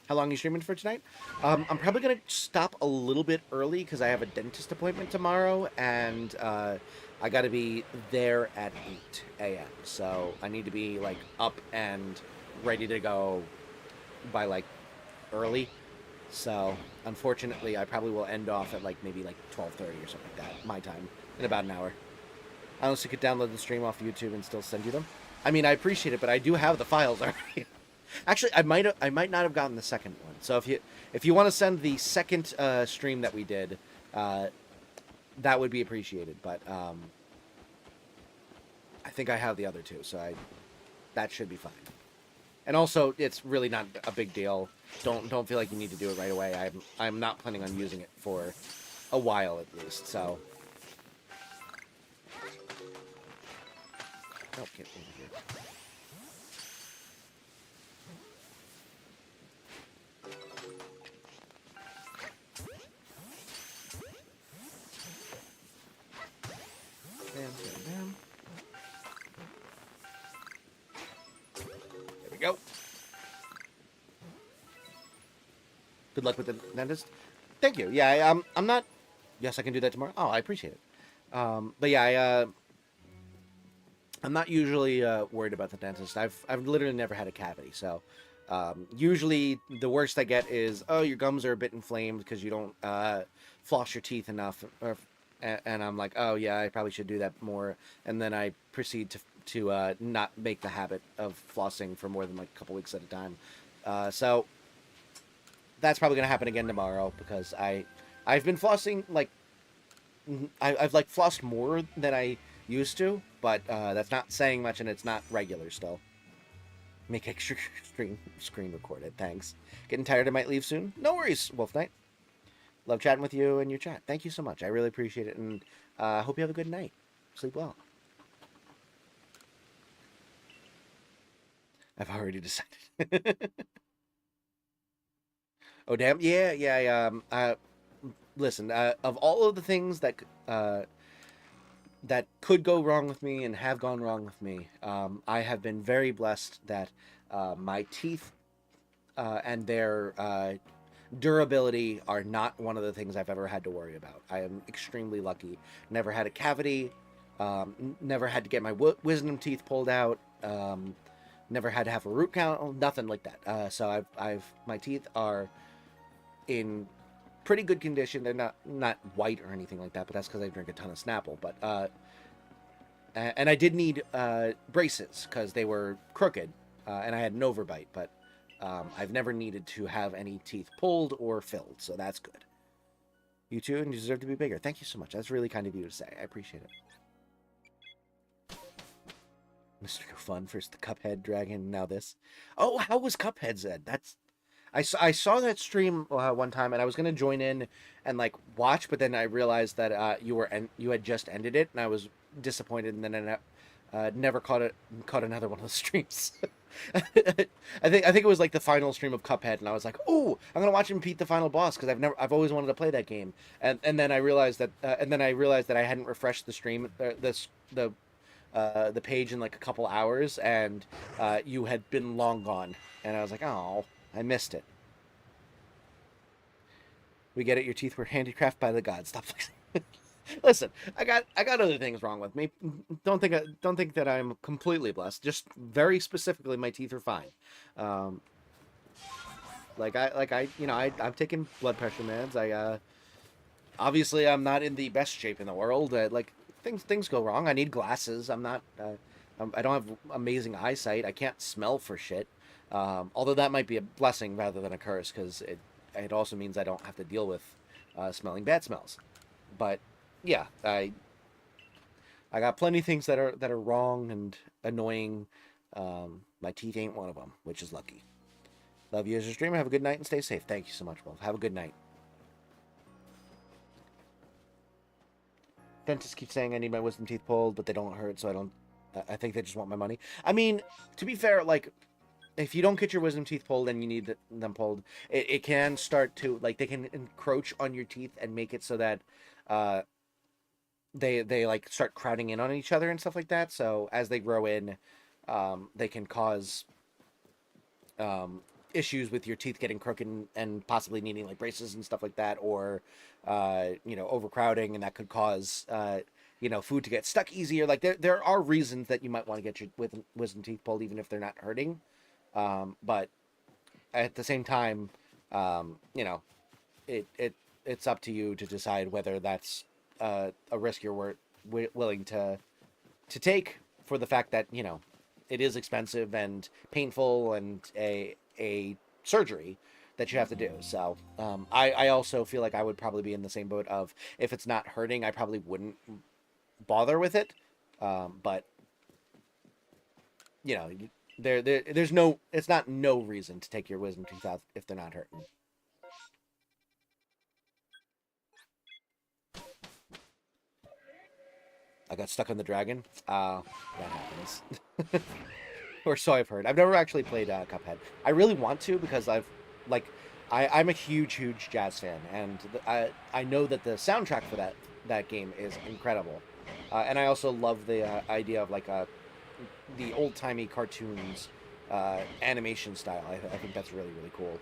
How long are you streaming for tonight? I'm probably going to stop a little bit early because I have a dentist appointment tomorrow, and I got to be there at 8 a.m. So I need to be, like, up and ready to go by, like, early. So, unfortunately, I probably will end off at, like, maybe, like, 12:30 or something like that, my time, in about an hour. Unless you could download the stream off YouTube and still send you them. I mean, I appreciate it, but I do have the files already. Actually, I might not have gotten the second one. So if you want to send the second stream that we did, that would be appreciated. But I think I have the other two, so that should be fine. And also, it's really not a big deal. Don't feel like you need to do it right away. I'm not planning on using it for a while at least. So. Oh, get over here. Bam, bam, bam. There we go. Good luck with the dentist. Thank you. Yeah, I'm not. Yes, I can do that tomorrow. Oh, I appreciate it. But yeah, I'm not usually worried about the dentist. I've literally never had a cavity, so usually the worst I get is, oh, your gums are a bit inflamed because you don't floss your teeth enough, and I'm like, oh yeah, I probably should do that more, and then I proceed to not make the habit of flossing for more than like a couple weeks at a time. So that's probably gonna happen again tomorrow because I've been flossing like I've like flossed more than I used to, but that's not saying much, and it's not regular still. Make extra screen recorded. Thanks. Getting tired, I might leave soon. No worries, Wolf Knight. Love chatting with you and your chat. Thank you so much. I really appreciate it, and hope you have a good night. Sleep well. I've already decided. Oh damn! Yeah. Listen. Of all of the things that could go wrong with me and have gone wrong with me, I have been very blessed that my teeth and their durability are not one of the things I've ever had to worry about. I am extremely lucky. Never had a cavity. Never had to get my wisdom teeth pulled out. Never had to have a root canal. Nothing like that. So my teeth are in pretty good condition. They're not white or anything like that, but that's because I drink a ton of Snapple. But and I did need braces because they were crooked, and I had an overbite. But I've never needed to have any teeth pulled or filled, so that's good. You too, and you deserve to be bigger. Thank you so much. That's really kind of you to say. I appreciate it. Mr. Fun, first the Cuphead dragon, now this. Oh, how was Cuphead's Ed? I saw that stream one time, and I was gonna join in and like watch, but then I realized that you had just ended it, and I was disappointed, and then I never caught another one of the streams. I think it was like the final stream of Cuphead, and I was like, oh, I'm gonna watch him beat the final boss because I've always wanted to play that game, and then I realized that I hadn't refreshed the stream the page in like a couple hours, and you had been long gone, and I was like, oh. I missed it. We get it. Your teeth were handicrafted by the gods. Stop flexing. Listen, I got other things wrong with me. Don't think that I'm completely blessed. Just very specifically, my teeth are fine. I've taken blood pressure meds. Obviously I'm not in the best shape in the world. Things go wrong. I need glasses. I don't have amazing eyesight. I can't smell for shit. Although that might be a blessing rather than a curse, because it also means I don't have to deal with smelling bad smells. But yeah, I got plenty of things that are wrong and annoying. My teeth ain't one of them, which is lucky. Love you as a streamer. Have a good night and stay safe. Thank you so much, Wolf. Have a good night. dentists keep saying I need my wisdom teeth pulled, but they don't hurt, so I don't. I think they just want my money. I mean, to be fair, like, if you don't get your wisdom teeth pulled and you need them pulled, it can start to, like, they can encroach on your teeth and make it so that uh, they like start crowding in on each other and stuff like that. So as they grow in, they can cause issues with your teeth getting crooked and possibly needing like braces and stuff like that, or overcrowding, and that could cause food to get stuck easier. Like there are reasons that you might want to get your wisdom teeth pulled even if they're not hurting, but at the same time, it's up to you to decide whether that's a risk you're willing to take, for the fact that it is expensive and painful and a surgery that you have to do. So I also feel like I would probably be in the same boat of, if it's not hurting, I probably wouldn't bother with it. But there's it's not no reason to take your wisdom teeth out if they're not hurting. I got stuck on the dragon. That happens. Or so I've heard. I've never actually played Cuphead. I really want to, because I'm a huge jazz fan, and I know that the soundtrack for that game is incredible, and I also love the idea of like the old timey cartoons animation style. I think that's really really cool,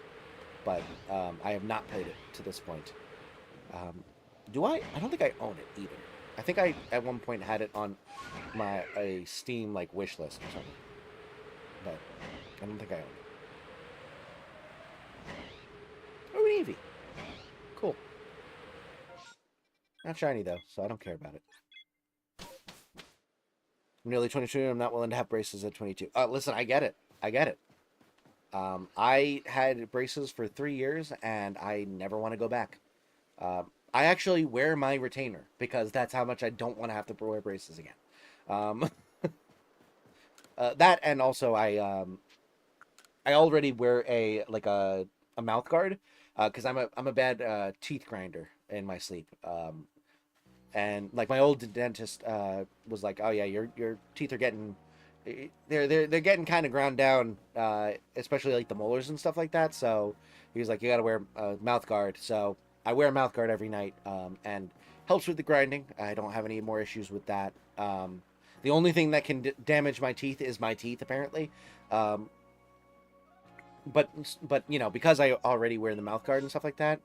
but I have not played it to this point. Do I? I don't think I own it either. I think I at one point had it on a Steam like wish list or something, but I don't think I own it. Oh, an Eevee. Cool. Not shiny though, so I don't care about it. I'm nearly 22. I'm not willing to have braces at 22. Listen, I get it. I had braces for 3 years, and I never want to go back. I actually wear my retainer because that's how much I don't want to have to wear braces again. That, and also I already wear a mouth guard because I'm a bad teeth grinder in my sleep. And like my old dentist was like, "Oh yeah, your teeth are getting they're getting kind of ground down, especially like the molars and stuff like that." So he was like, "You got to wear a mouth guard." So I wear a mouth guard every night, and helps with the grinding. I don't have any more issues with that. The only thing that can damage my teeth is my teeth, apparently. But because I already wear the mouth guard and stuff like that,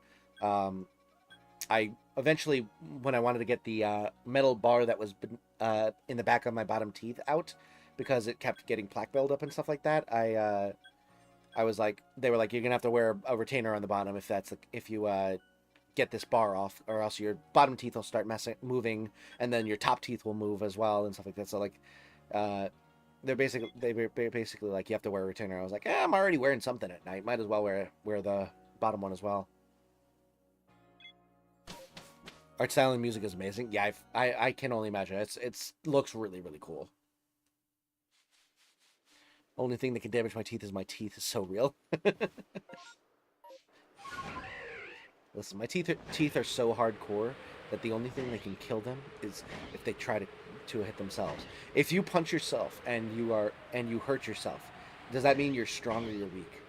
I eventually, when I wanted to get the metal bar that was in the back of my bottom teeth out, because it kept getting plaque buildup and stuff like that, I was like, they were like, you're gonna have to wear a retainer on the bottom if you get this bar off, or else your bottom teeth will start moving, and then your top teeth will move as well and stuff like that. So like, they were basically like, you have to wear a retainer. I was like, I'm already wearing something at night. Might as well wear the bottom one as well. Art style and music is amazing. Yeah, I can only imagine. It's looks really really cool. Only thing that can damage my teeth is my teeth is so real. Listen, my teeth are so hardcore that the only thing that can kill them is if they try to hit themselves. If you punch yourself and you hurt yourself, does that mean you're strong or you're weak?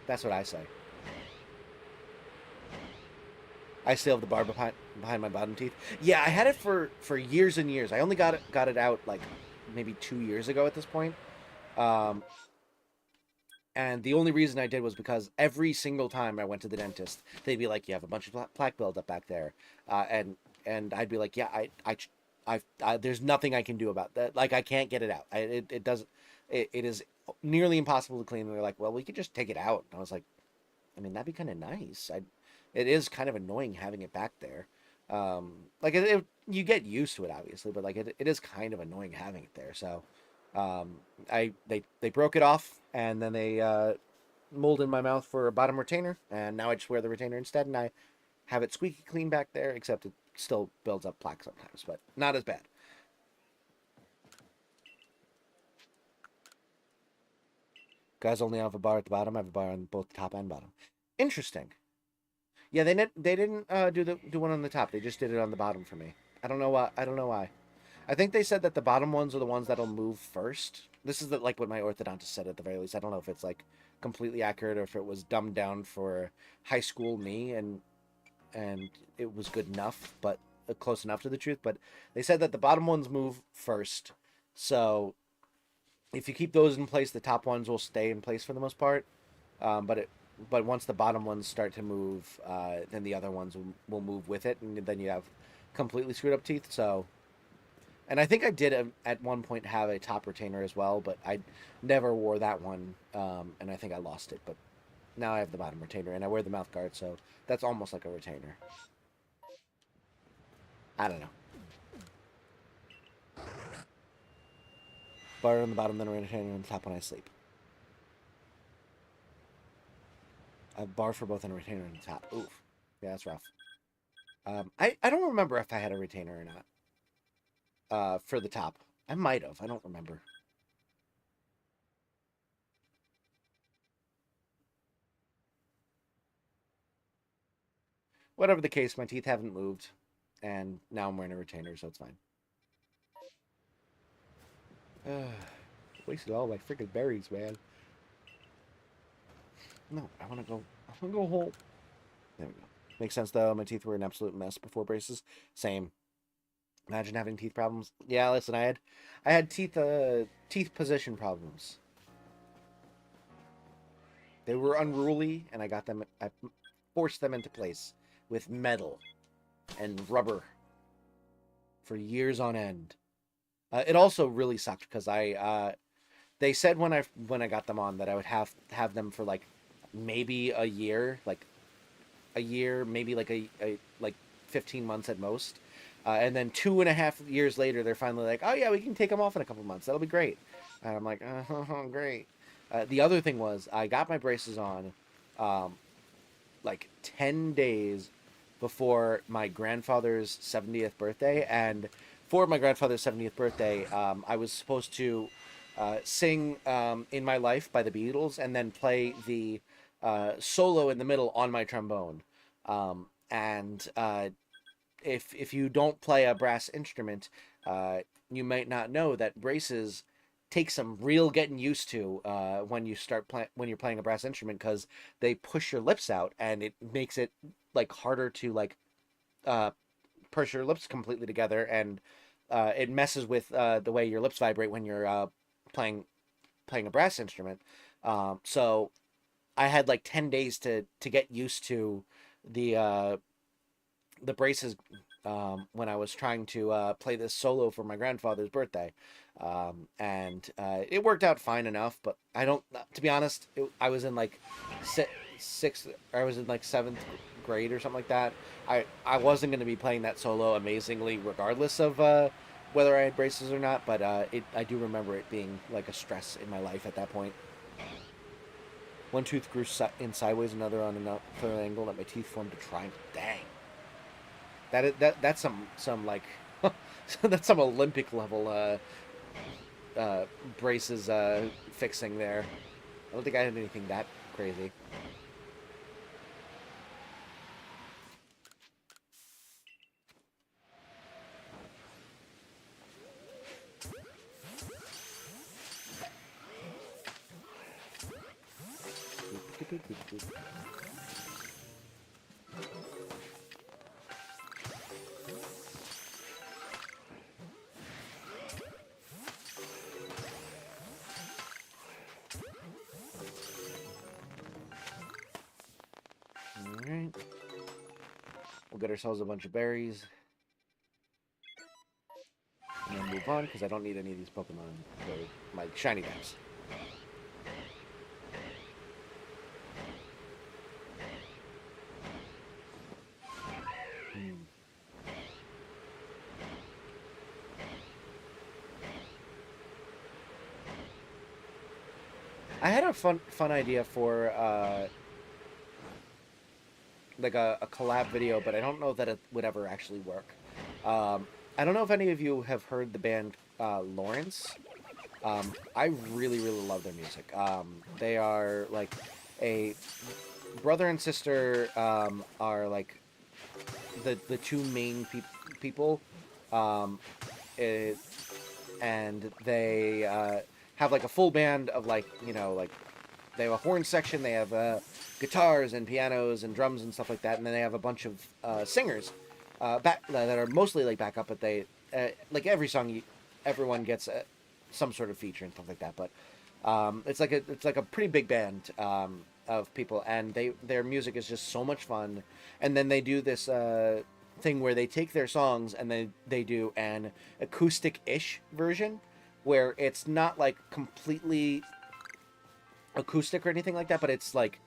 That's what I say. I still have the bar behind my bottom teeth. Yeah, I had it for years and years. I only got it out like maybe 2 years ago at this point. And the only reason I did was because every single time I went to the dentist, they'd be like, "You have a bunch of plaque buildup back there," and I'd be like, "Yeah, I there's nothing I can do about that. Like, I can't get it out. It doesn't. It is nearly impossible to clean." And they're like, "Well, we could just take it out." And I was like, "I mean, that'd be kind of nice. It is kind of annoying having it back there. Like you get used to it, obviously, but like it is kind of annoying having it there." So they broke it off, and then they molded my mouth for a bottom retainer, and now I just wear the retainer instead, and I have it squeaky clean back there, except it still builds up plaque sometimes, but not as bad. Guys only have a bar at the bottom. I have a bar on both top and bottom. Interesting. Yeah, they didn't do one on the top. They just did it on the bottom for me. I don't know why. I don't know why. I think they said that the bottom ones are the ones that'll move first. This is like what my orthodontist said at the very least. I don't know if it's like completely accurate or if it was dumbed down for high school me and it was good enough, but close enough to the truth. But they said that the bottom ones move first. So if you keep those in place, the top ones will stay in place for the most part. But once the bottom ones start to move, then the other ones will move with it, and then you have completely screwed up teeth. So, and I think I did at one point have a top retainer as well, but I never wore that one, and I think I lost it. But now I have the bottom retainer, and I wear the mouth guard, so that's almost like a retainer. I don't know. Bar on the bottom, then a retainer on the top when I sleep. A bar for both and a retainer on the top. Oof. Yeah, that's rough. I don't remember if I had a retainer or not. For the top. I might have. I don't remember. Whatever the case, my teeth haven't moved. And now I'm wearing a retainer, so it's fine. Wasted all my freaking berries, man. No, I want to go home. There we go. Makes sense, though. My teeth were an absolute mess before braces. Same. Imagine having teeth problems. Yeah, listen, I had teeth position problems. They were unruly, and I forced them into place with metal and rubber for years on end. It also really sucked because they said when I got them on that I would have them for like maybe a year, maybe like a like 15 months at most. And then 2.5 years later, they're finally like, oh yeah, we can take them off in a couple months. That'll be great. And I'm like, oh, great. The other thing was I got my braces on like 10 days before my grandfather's 70th birthday. And for my grandfather's 70th birthday, I was supposed to sing In My Life by the Beatles and then play the solo in the middle on my trombone. And if you don't play a brass instrument, you might not know that braces take some real getting used to when you're playing a brass instrument because they push your lips out and it makes it like harder to like push your lips completely together, and it messes with the way your lips vibrate when you're playing a brass instrument. So I had like 10 days to get used to the braces when I was trying to play this solo for my grandfather's birthday. And it worked out fine enough, but I don't, to be honest, I was in like sixth, or I was in like seventh grade or something like that. I wasn't going to be playing that solo amazingly regardless of whether I had braces or not, but I do remember it being like a stress in my life at that point. One tooth grew in sideways, another on another angle that my teeth formed a triangle. Dang. That's some like that's some Olympic level braces fixing there. I don't think I had anything that crazy. Alright. We'll get ourselves a bunch of berries. And then move on, because I don't need any of these Pokemon for my shiny types. I had a fun idea for like a collab video, but I don't know that it would ever actually work. I don't know if any of you have heard the band Lawrence. I really love their music. They are like a brother and sister are like the two main people, um, it, and they have like a full band of like like they have a horn section, they have guitars and pianos and drums and stuff like that, and then they have a bunch of singers that are mostly like backup, but they like every song everyone gets some sort of feature and stuff like that. But it's like a pretty big band of people, and their music is just so much fun. And then they do this thing where they take their songs and they do an acoustic-ish version where it's not like completely acoustic or anything like that, but it's like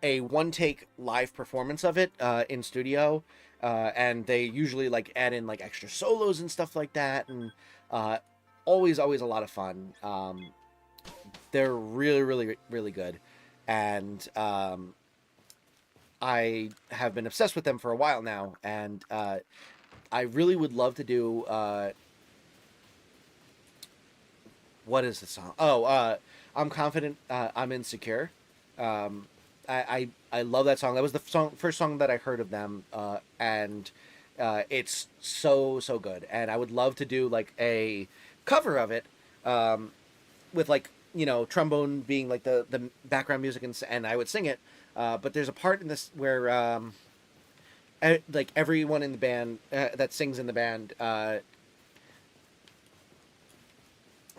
a one take live performance of it in studio, and they usually like add in like extra solos and stuff like that, and always a lot of fun. They're really good, and I have been obsessed with them for a while now, and I really would love to do what is the song? Oh, I'm confident. I'm insecure. I love that song. That was the first song that I heard of them, and it's so good. And I would love to do like a cover of it, with like trombone being like the background music, and I would sing it. But there's a part in this where like everyone in the band that sings in the band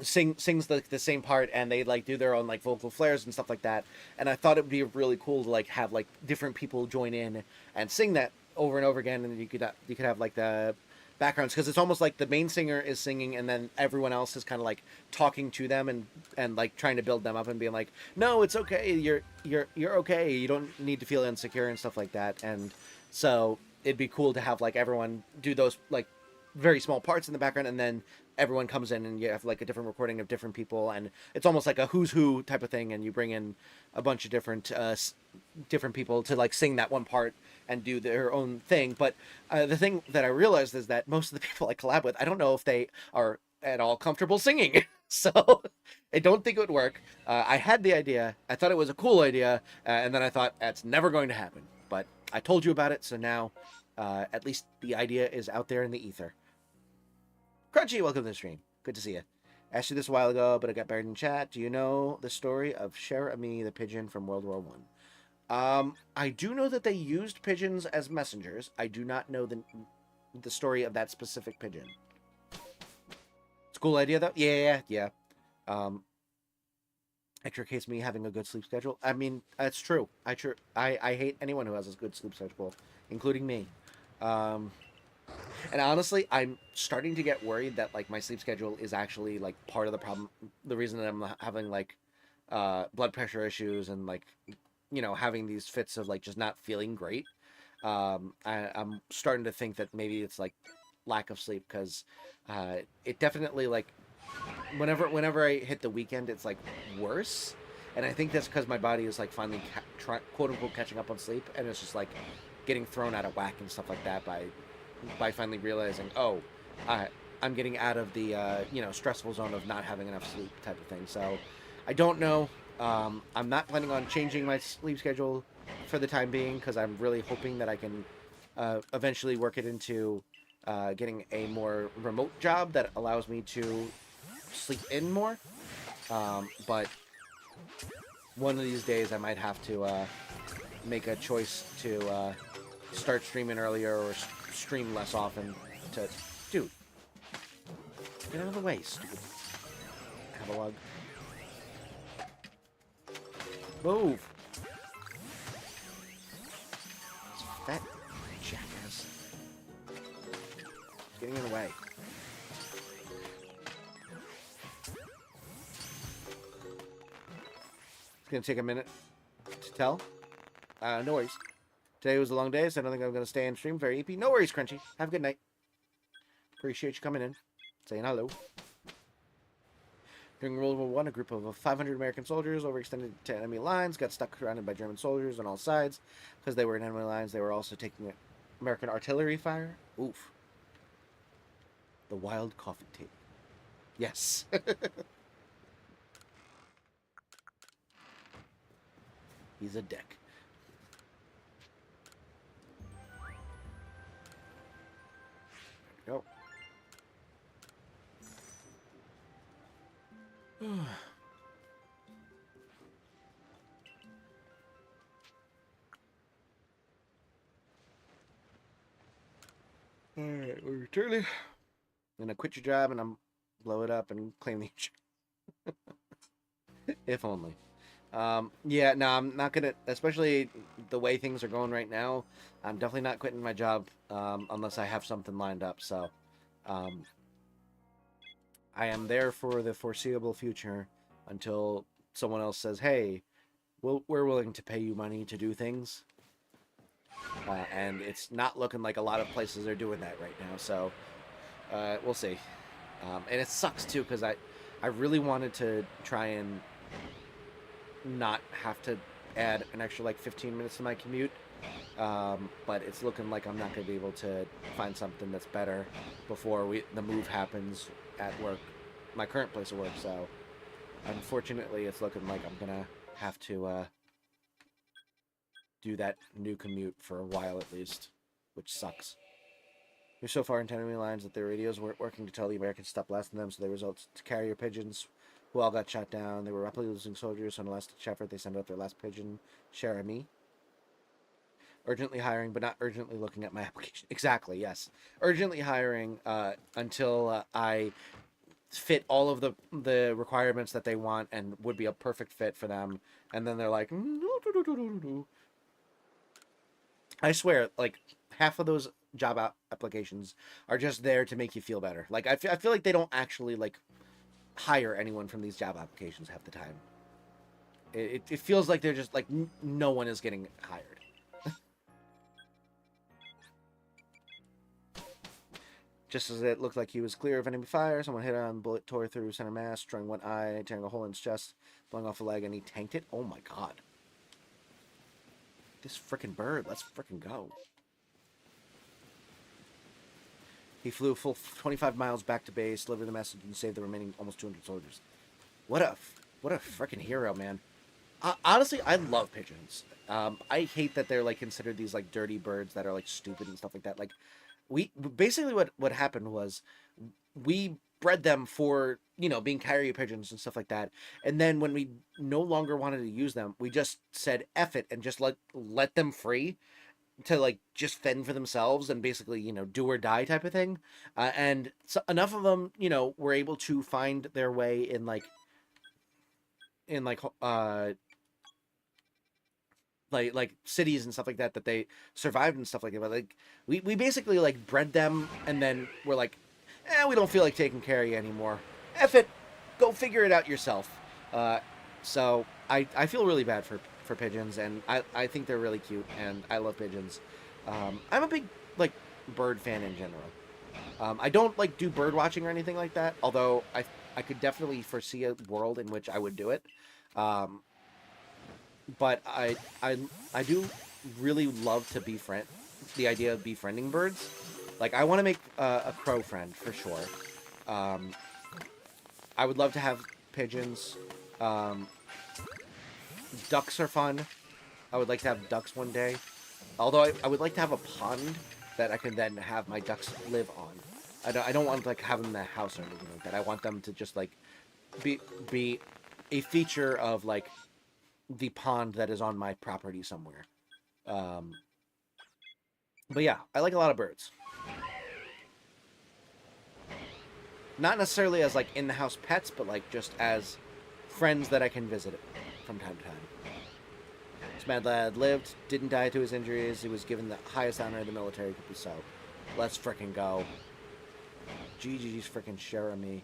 sings the same part, and they like do their own like vocal flares and stuff like that. And I thought it would be really cool to like have like different people join in and sing that over and over again, and you could have like the backgrounds, because it's almost like the main singer is singing and then everyone else is kind of like talking to them and like trying to build them up and being like, no, it's okay, you're okay, you don't need to feel insecure and stuff like that. And so it'd be cool to have like everyone do those like very small parts in the background, and then everyone comes in and you have like a different recording of different people, and it's almost like a who's who type of thing, and you bring in a bunch of different people to like sing that one part and do their own thing. But the thing that I realized is that most of the people I collab with, I don't know if they are at all comfortable singing. So I don't think it would work. I had the idea, I thought it was a cool idea, and then I thought that's never going to happen, but I told you about it, so now at least the idea is out there in the ether. Crunchy, welcome to the stream. Good to see you. Asked you this a while ago, but I got buried in chat. Do you know the story of Cher Ami, the pigeon from World War One? I do know that they used pigeons as messengers. I do not know the story of that specific pigeon. It's a cool idea, though. Yeah. Ectric hates me having a good sleep schedule. I mean, that's true. I hate anyone who has a good sleep schedule, including me. And honestly, I'm starting to get worried that like my sleep schedule is actually like part of the problem, the reason that I'm having like blood pressure issues and like having these fits of like just not feeling great. I'm starting to think that maybe it's like lack of sleep, because it definitely like whenever I hit the weekend, it's like worse, and I think that's because my body is like finally quote unquote catching up on sleep, and it's just like getting thrown out of whack and stuff like that by finally realizing, oh, I'm getting out of the stressful zone of not having enough sleep type of thing. So I don't know. I'm not planning on changing my sleep schedule for the time being, because I'm really hoping that I can eventually work it into getting a more remote job that allows me to sleep in more. But one of these days I might have to make a choice to start streaming earlier or stream less often. Dude, get out of the way, stupid Avalog. Move! That jackass. He's getting in the way. It's gonna take a minute to tell. No worries. Today was a long day, so I don't think I'm going to stay and stream. Very EP. No worries, Crunchy. Have a good night. Appreciate you coming in. Saying hello. During World War I, a group of 500 American soldiers overextended to enemy lines, got stuck surrounded by German soldiers on all sides. Because they were in enemy lines, they were also taking American artillery fire. Oof. The wild coffee tape. Yes. He's a dick. Go. Alright, we're returning. I'm gonna quit your job and I'm blow it up and claim the if only. Yeah, no, I'm not gonna, especially the way things are going right now, I'm definitely not quitting my job, unless I have something lined up, so, I am there for the foreseeable future until someone else says, hey, we're willing to pay you money to do things. And it's not looking like a lot of places are doing that right now, so we'll see. And it sucks too, because I really wanted to try and not have to add an extra like 15 minutes to my commute, but it's looking like I'm not going to be able to find something that's better before the move happens at work, my current place of work. So unfortunately, it's looking like I'm gonna have to do that new commute for a while at least, which sucks. We're so far into enemy lines that their radios weren't working to tell the Americans to stop blasting them, so they resulted to carrier pigeons who all got shot down. They were rapidly losing soldiers, so in a last-ditch effort, they sent out their last pigeon, Cherami. Urgently hiring, but not urgently looking at my application. Exactly, yes. Urgently hiring until I fit all of the requirements that they want and would be a perfect fit for them. And then they're like, no. I swear, like, half of those job applications are just there to make you feel better. Like, I feel like they don't actually, like, hire anyone from these job applications half the time. It feels like they're just, like, no one is getting hired. Just as it looked like he was clear of enemy fire, someone hit on, bullet tore through center mass, destroying one eye, tearing a hole in his chest, blowing off a leg, and he tanked it. Oh my god. This frickin' bird, let's frickin' go. He flew full 25 miles back to base, delivered the message, and saved the remaining almost 200 soldiers. What a frickin' hero, man. Honestly, I love pigeons. I hate that they're, like, considered these, like, dirty birds that are, like, stupid and stuff like that. Like, basically what happened was we bred them for, you know, being carrier pigeons and stuff like that, and then when we no longer wanted to use them, we just said F it and just let them free to, like, just fend for themselves and basically, you know, do or die type of thing. And so enough of them, you know, were able to find their way in like like cities and stuff like that they survived and stuff like that. But like we basically like bred them, and then we're like, we don't feel like taking care of you anymore. F it, go figure it out yourself. So I feel really bad for pigeons, and I think they're really cute, and I love pigeons. I'm a big like bird fan in general. I don't like do bird watching or anything like that, although I could definitely foresee a world in which I would do it. But I do really love to befriend, the idea of befriending birds. Like, I want to make a crow friend for sure. I would love to have pigeons. Ducks are fun. I would like to have ducks one day. Although I would like to have a pond that I can then have my ducks live on. I don't want to like have them in a house or anything like that. I want them to just like be a feature of like the pond that is on my property somewhere. But yeah, I like a lot of birds. Not necessarily as like in the house pets, but like just as friends that I can visit from time to time. This mad lad lived, didn't die to his injuries. He was given the highest honor the military could bestow. Let's frickin' go. GG's frickin' Cherami.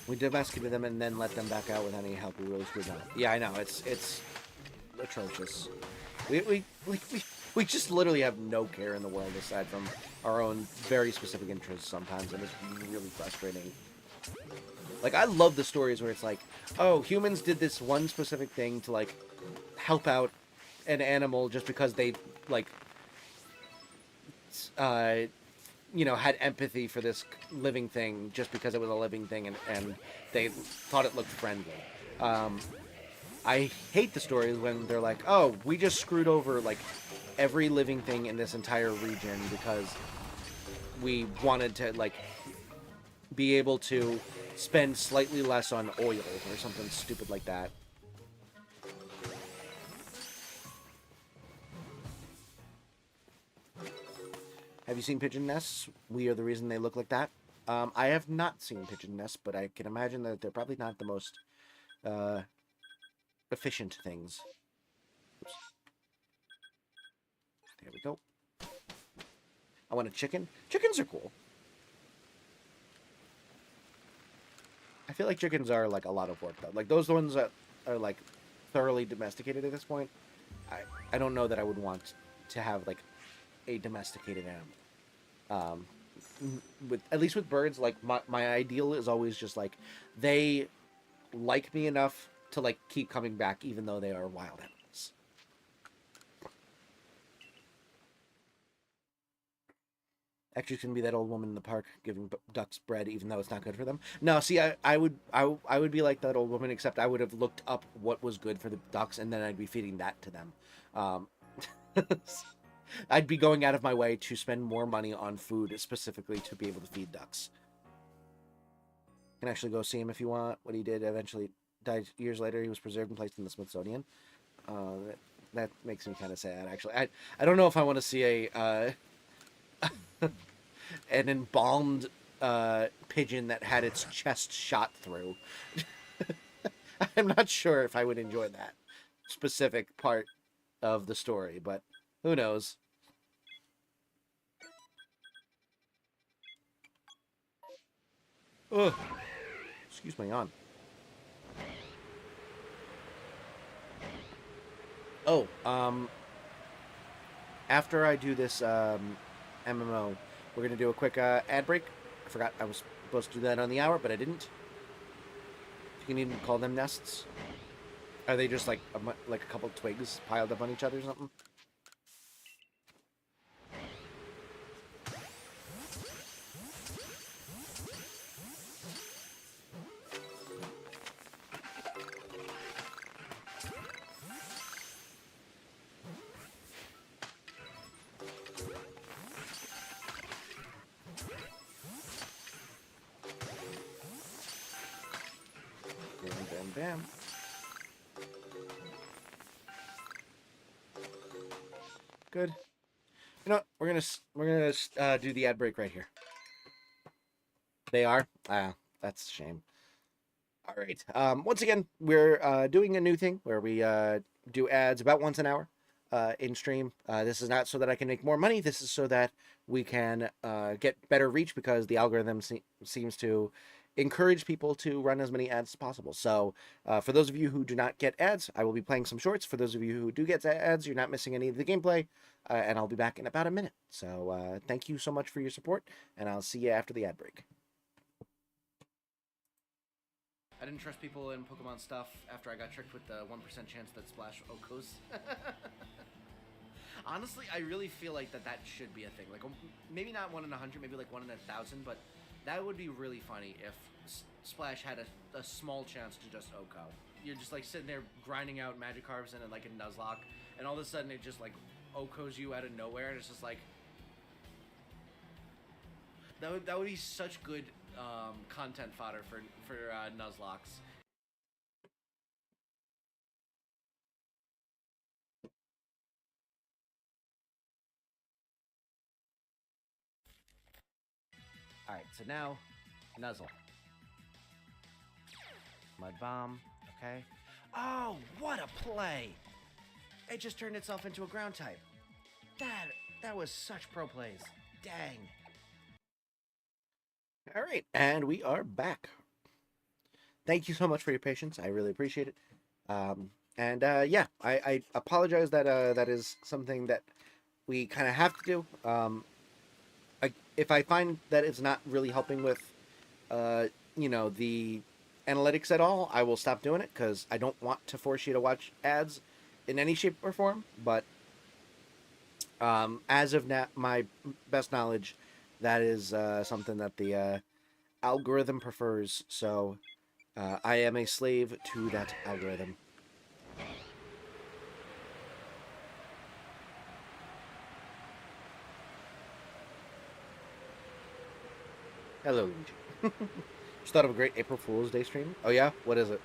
We domesticated them and then let them back out with any help. We really screwed up. Yeah, I know. It's atrocious. We just literally have no care in the world aside from our own very specific interests sometimes, and it's really frustrating. Like, I love the stories where it's like, oh, humans did this one specific thing to, like, help out an animal just because they, like, had empathy for this living thing just because it was a living thing and they thought it looked friendly. I hate the stories when they're like, oh, we just screwed over like every living thing in this entire region because we wanted to like be able to spend slightly less on oil or something stupid like that. Have you seen pigeon nests? We are the reason they look like that. I have not seen pigeon nests, but I can imagine that they're probably not the most efficient things. Oops. There we go. I want a chicken. Chickens are cool. I feel like chickens are like a lot of work though. Like those ones that are like thoroughly domesticated at this point. I don't know that I would want to have like a domesticated animal. With at least with birds, like my ideal is always just like they like me enough to like keep coming back even though they are wild animals. Ectric's gonna be that old woman in the park giving ducks bread even though it's not good for them. No, see, I would be like that old woman, except I would have looked up what was good for the ducks and then I'd be feeding that to them. I'd be going out of my way to spend more money on food specifically to be able to feed ducks. You can actually go see him if you want. What he did eventually died years later. He was preserved and placed in the Smithsonian. That makes me kind of sad, actually. I don't know if I want to see a an embalmed pigeon that had its chest shot through. I'm not sure if I would enjoy that specific part of the story, but who knows? Ugh. Excuse my yawn. Oh, after I do this MMO, we're gonna do a quick ad break. I forgot I was supposed to do that on the hour, but I didn't. You can even call them nests. Are they just like a couple twigs piled up on each other or something? Bam. Good. You know what? We're gonna do the ad break right here. They are? Ah, that's a shame. All right. Once again, we're doing a new thing where we do ads about once an hour in stream. This is not so that I can make more money. This is so that we can get better reach because the algorithm seems to encourage people to run as many ads as possible. So for those of you who do not get ads, I will be playing some shorts. For those of you who do get ads, you're not missing any of the gameplay, and I'll be back in about a minute. So thank you so much for your support, and I'll see you after the ad break. I didn't trust people in Pokemon stuff after I got tricked with the 1% chance that Splash Okos. Honestly, I really feel like that should be a thing. Like maybe not 1 in 100, maybe like 1 in 1,000, but that would be really funny if Splash had a small chance to just Oko. You're just like sitting there grinding out Magikarps and like a Nuzlocke, and all of a sudden it just like Okos you out of nowhere, and it's just like that would be such good content fodder for Nuzlocks. All right, so now Nuzzle. Mud Bomb, okay. Oh, what a play! It just turned itself into a ground type. That was such pro plays. Dang. All right, and we are back. Thank you so much for your patience. I really appreciate it. Yeah, I apologize that that is something that we kind of have to do. If I find that it's not really helping with, the analytics at all, I will stop doing it because I don't want to force you to watch ads in any shape or form. But as of now, my best knowledge, that is something that the algorithm prefers. So I am a slave to that algorithm. Hello, Luigi. Just thought of a great April Fool's Day stream. Oh yeah, what is it?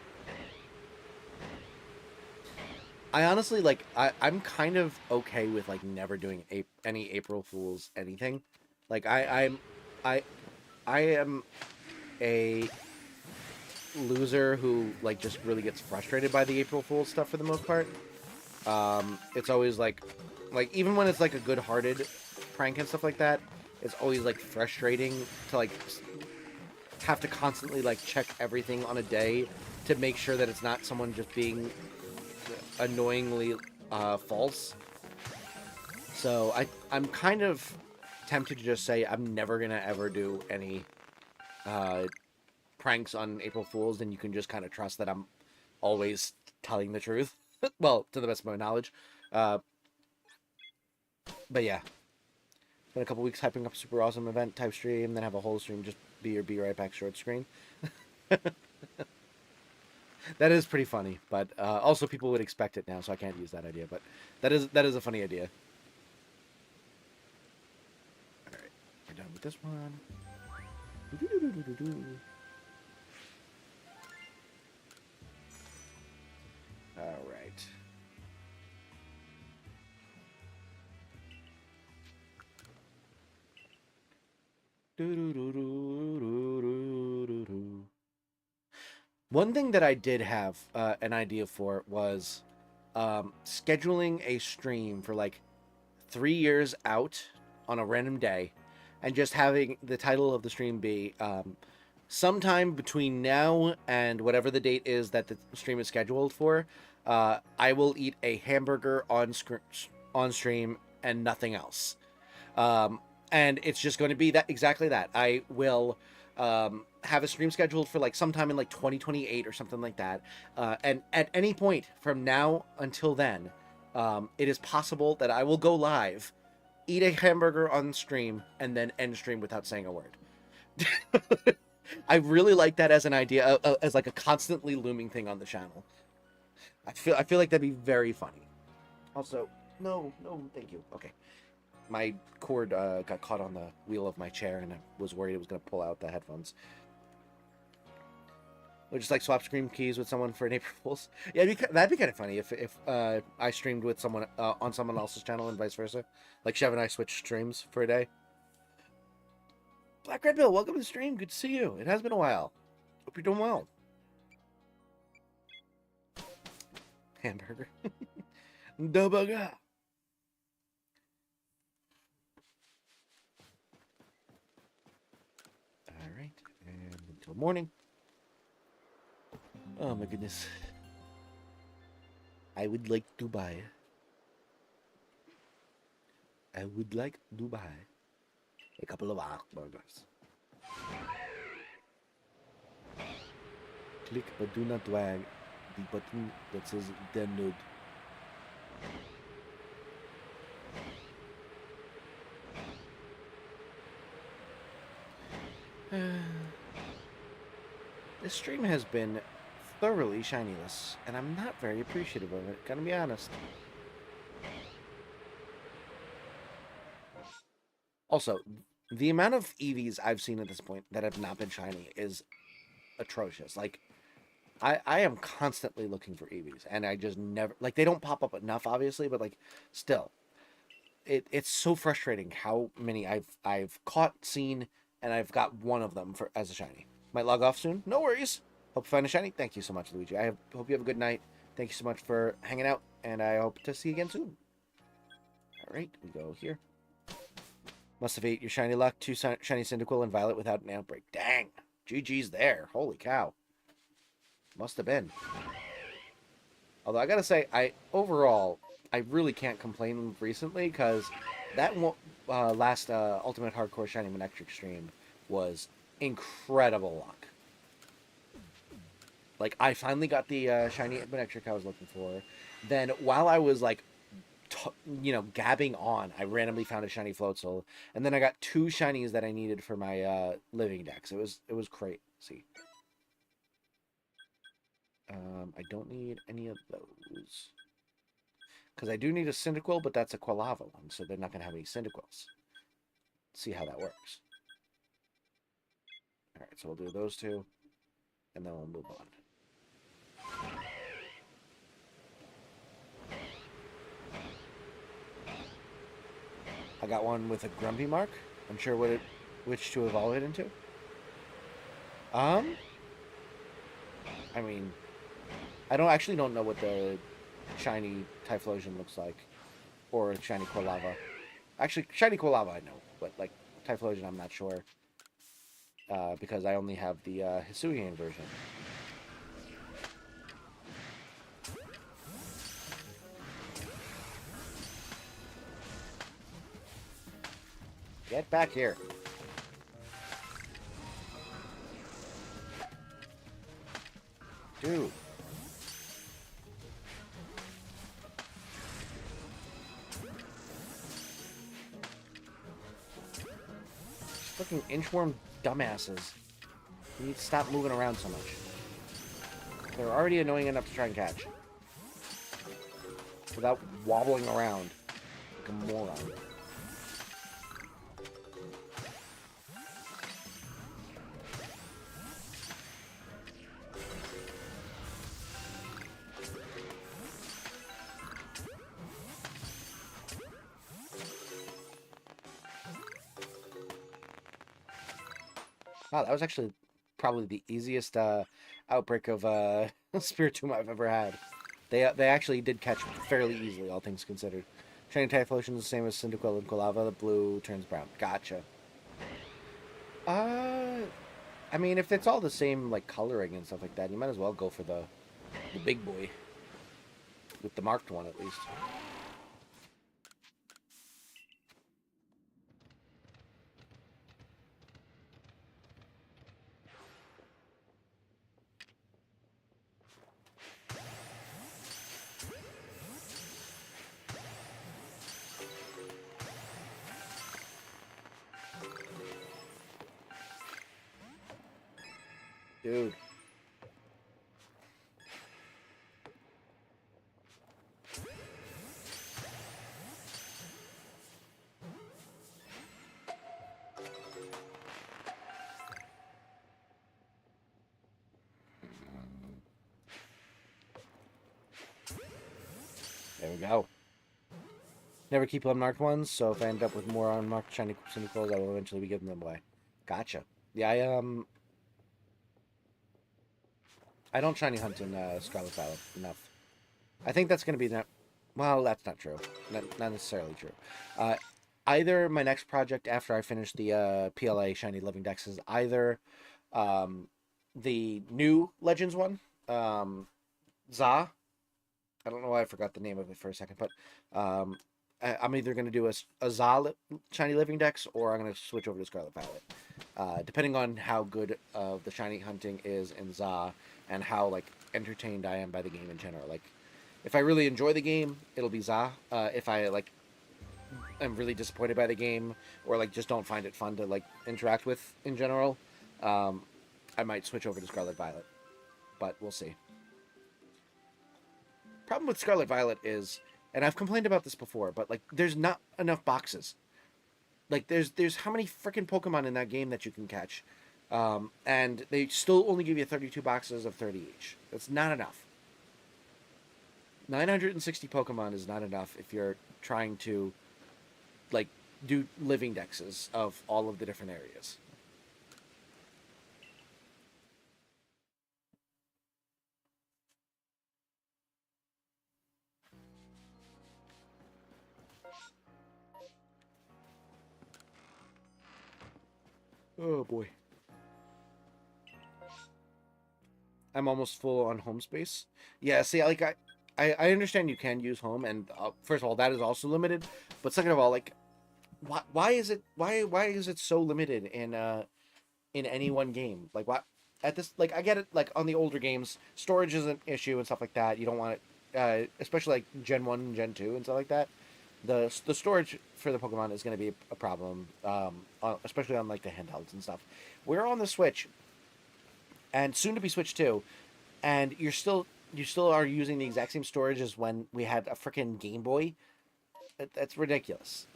I honestly like. I'm kind of okay with like never doing any April Fool's anything. Like I I am a loser who like just really gets frustrated by the April Fool's stuff for the most part. It's always like even when it's like a good-hearted prank and stuff like that, it's always like frustrating to like have to constantly like check everything on a day to make sure that it's not someone just being annoyingly false. So I'm kind of tempted to just say I'm never gonna ever do any pranks on April Fools, and you can just kind of trust that I'm always telling the truth. Well, to the best of my knowledge. But yeah, been a couple weeks hyping up a super awesome event type stream, then have a whole stream just be right back short screen. That is pretty funny, but also people would expect it now, so I can't use that idea. But that is a funny idea. All right, we're done with this one. All right. One thing that I did have an idea for was scheduling a stream for like 3 years out on a random day, and just having the title of the stream be sometime between now and whatever the date is that the stream is scheduled for. I will eat a hamburger on stream and nothing else. And it's just going to be that exactly that. I will have a stream scheduled for like sometime in like 2028 or something like that. And at any point from now until then, it is possible that I will go live, eat a hamburger on stream, and then end stream without saying a word. I really like that as an idea, as like a constantly looming thing on the channel. I feel like that'd be very funny. Also, no, thank you. Okay. My cord got caught on the wheel of my chair, and I was worried it was going to pull out the headphones. Or just like swap screen keys with someone for an April Fool's. Yeah, that'd be kind of funny if I streamed with someone on someone else's channel and vice versa. Like Chev and I switched streams for a day. Black Red Bill, welcome to the stream. Good to see you. It has been a while. Hope you're doing well. Hamburger. The burger. Alright, and until morning. Oh my goodness. I would like to buy. I would like to buy a couple of burgers. Click but do not wag the button that says download. This stream has been thoroughly shinyless, and I'm not very appreciative of it, gonna be honest. Also, the amount of EVs I've seen at this point that have not been shiny is atrocious. Like, I am constantly looking for EVs, and I just never, like, they don't pop up enough, obviously, but, like, still. It's so frustrating how many I've caught, seen, and I've got one of them as a shiny. Might log off soon. No worries. Hope you find a shiny. Thank you so much, Luigi. Hope you have a good night. Thank you so much for hanging out, and I hope to see you again soon. All right, we go here. Must have ate your shiny luck. 2 shiny Cyndaquil and Violet without an outbreak. Dang. GG's there. Holy cow. Must have been. Although I gotta say, overall, I really can't complain recently, because that last Ultimate Hardcore Shiny Ectric stream was incredible luck. Like, I finally got the shiny Ectric I was looking for. Then, while I was, like, gabbing on, I randomly found a shiny Floatzel, and then I got 2 shinies that I needed for my living decks. It was crazy. I don't need any of those. Because I do need a Cyndaquil, but that's a Quilava one, so they're not going to have any Cyndaquils. See how that works. Alright, so we'll do those 2, and then we'll move on. I got one with a Grumpy mark. Unsure which to evolve it into. I mean, I don't know what the shiny Typhlosion looks like, or shiny Quilava. Actually, shiny Quilava I know, but like Typhlosion I'm not sure, because I only have the Hisuian version. Get back here. Dude. Fucking inchworm dumbasses. You need to stop moving around so much. They're already annoying enough to try and catch. Without wobbling around like a moron. Wow, that was actually probably the easiest outbreak of Spiritomb I've ever had. They actually did catch fairly easily, all things considered. Shiny Typhlosion is the same as Cyndaquil and Quilava. The blue turns brown. Gotcha. I mean, if it's all the same, like, coloring and stuff like that, you might as well go for the big boy. With the marked one, at least. Dude. There we go. Never keep unmarked ones, so if I end up with more unmarked shiny Cyndaquils, I will eventually be giving them away. Gotcha. Yeah, I don't shiny hunt in Scarlet Violet enough. I think that's going to be that. Well, that's not true. Not necessarily true. Either my next project after I finish the PLA Shiny Living Dex is either the new Legends one, Za. I don't know why I forgot the name of it for a second, but I'm either going to do a Za Shiny Living Dex or I'm going to switch over to Scarlet Violet. Depending on how good the shiny hunting is in Za and how like entertained I am by the game in general. Like, if I really enjoy the game, it'll be Za. If I like am really disappointed by the game or like just don't find it fun to like interact with in general, I might switch over to Scarlet Violet. But we'll see. Problem with Scarlet Violet is, and I've complained about this before, but like there's not enough boxes. Like there's how many freaking Pokemon in that game that you can catch, and they still only give you 32 boxes of 30 each. That's not enough. 960 Pokemon is not enough if you're trying to like do living dexes of all of the different areas. Oh boy. I'm almost full on home space. Yeah, see, like I understand you can use home, and first of all, that is also limited. But second of all, like, why is it so limited in any one game? Like, what at this? Like, I get it. Like on the older games, storage is an issue and stuff like that. You don't want it, especially like Gen 1, Gen 2, and stuff like that. The storage for the Pokemon is going to be a problem, especially on like the handhelds and stuff. We're on the Switch, and soon to be Switch 2, and you still are using the exact same storage as when we had a freaking Game Boy. That's ridiculous.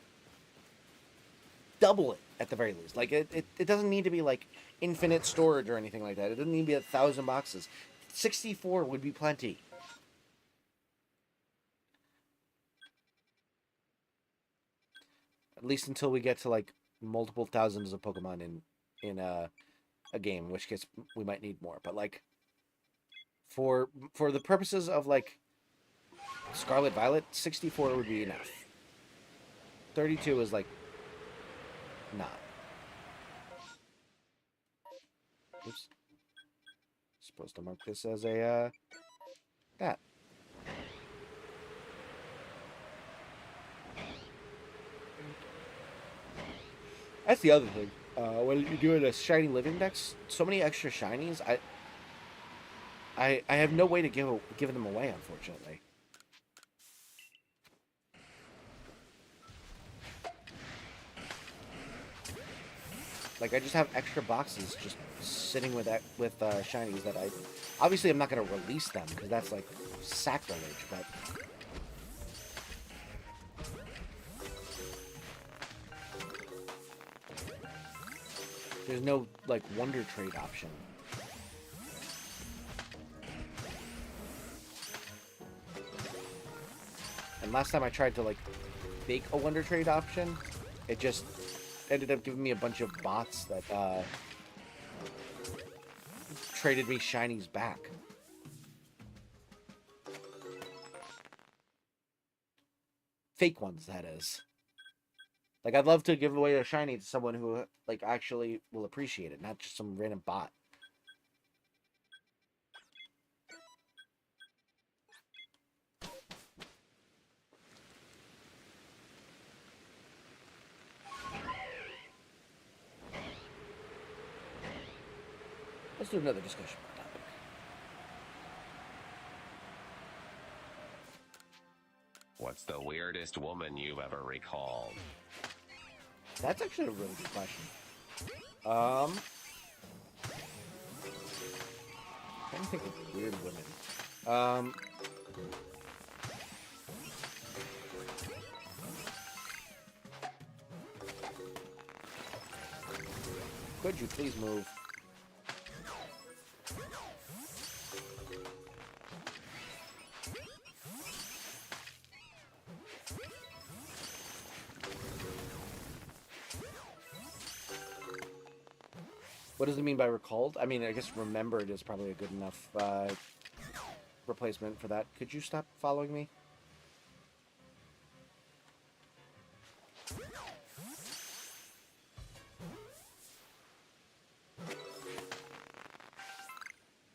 Double it at the very least. Like it doesn't need to be like infinite storage or anything like that. It doesn't need to be 1,000 boxes. 64 would be plenty. At least until we get to like multiple thousands of Pokemon in a game, in which case we might need more. But like for the purposes of like Scarlet Violet, 64 would be enough. 32 is like not. Oops. Supposed to mark this as a that. That's the other thing. When you're doing a shiny living dex, so many extra shinies, I have no way to give them away, unfortunately. Like I just have extra boxes just sitting with shinies that obviously I'm not gonna release them because that's like sacrilege, but. There's no, like, Wonder Trade option. And last time I tried to, like, bake a Wonder Trade option, it just ended up giving me a bunch of bots that, traded me shinies back. Fake ones, that is. Like, I'd love to give away a shiny to someone who, like, actually will appreciate it, not just some random bot. Let's do another discussion on that topic. What's the weirdest woman you've ever recalled? That's actually a really good question. I don't think of weird women. Could you please move? What does it mean by recalled? I mean, I guess remembered is probably a good enough replacement for that. Could you stop following me?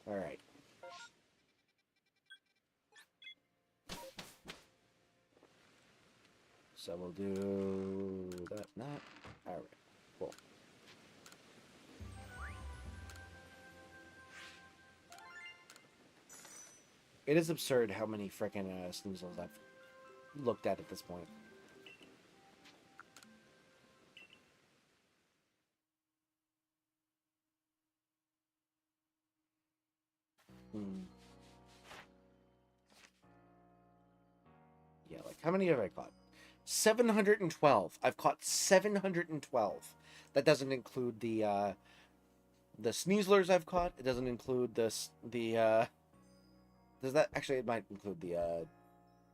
All right. So we'll do that, not. All right, cool. It is absurd how many frickin' snoozles I've looked at this point. Yeah, like, how many have I caught? 712. I've caught 712. That doesn't include the Sneaslers I've caught. It doesn't include does that, actually, it might include the,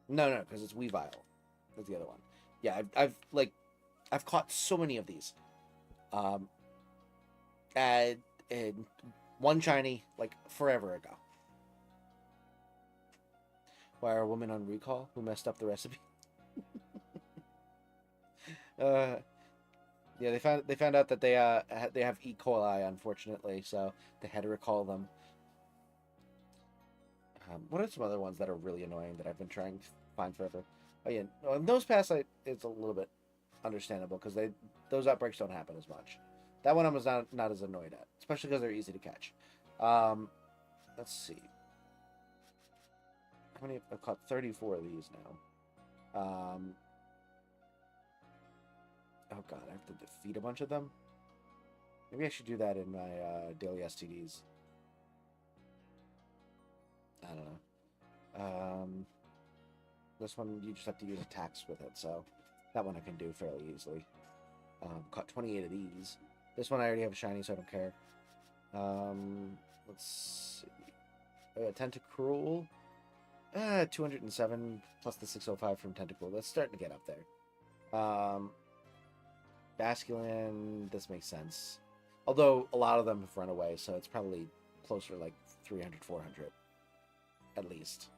no, because it's Weavile. That's the other one. Yeah, I've caught so many of these. And one shiny, like, forever ago. Why are a woman on recall who messed up the recipe? Yeah, they found out that they have E. coli, unfortunately, so they had to recall them. What are some other ones that are really annoying that I've been trying to find forever? Oh yeah, no, in those pass, it's a little bit understandable because those outbreaks don't happen as much. That one I was not as annoyed at, especially because they're easy to catch. Let's see. How many? I've caught 34 of these now. Oh god, I have to defeat a bunch of them? Maybe I should do that in my daily STDs. I don't know. This one, you just have to use attacks with it, so that one I can do fairly easily. Caught 28 of these. This one I already have a shiny, so I don't care. Let's see. Tentacruel. 207 plus the 605 from Tentacruel. That's starting to get up there. Basculin, this makes sense. Although a lot of them have run away, so it's probably closer to like 300, 400. At least.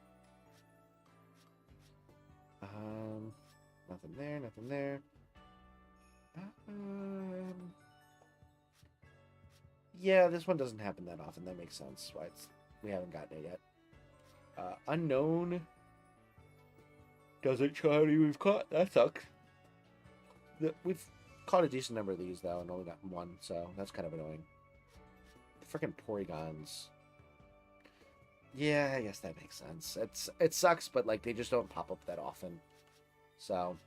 Nothing there, nothing there. Yeah, this one doesn't happen that often. That makes sense. Why we haven't gotten it yet. Unknown. Doesn't show how many we've caught. That sucks. We've caught a decent number of these, though, and only got one, so that's kind of annoying. The frickin' Porygons. Yeah, I guess that makes sense. It sucks, but, like, they just don't pop up that often. So,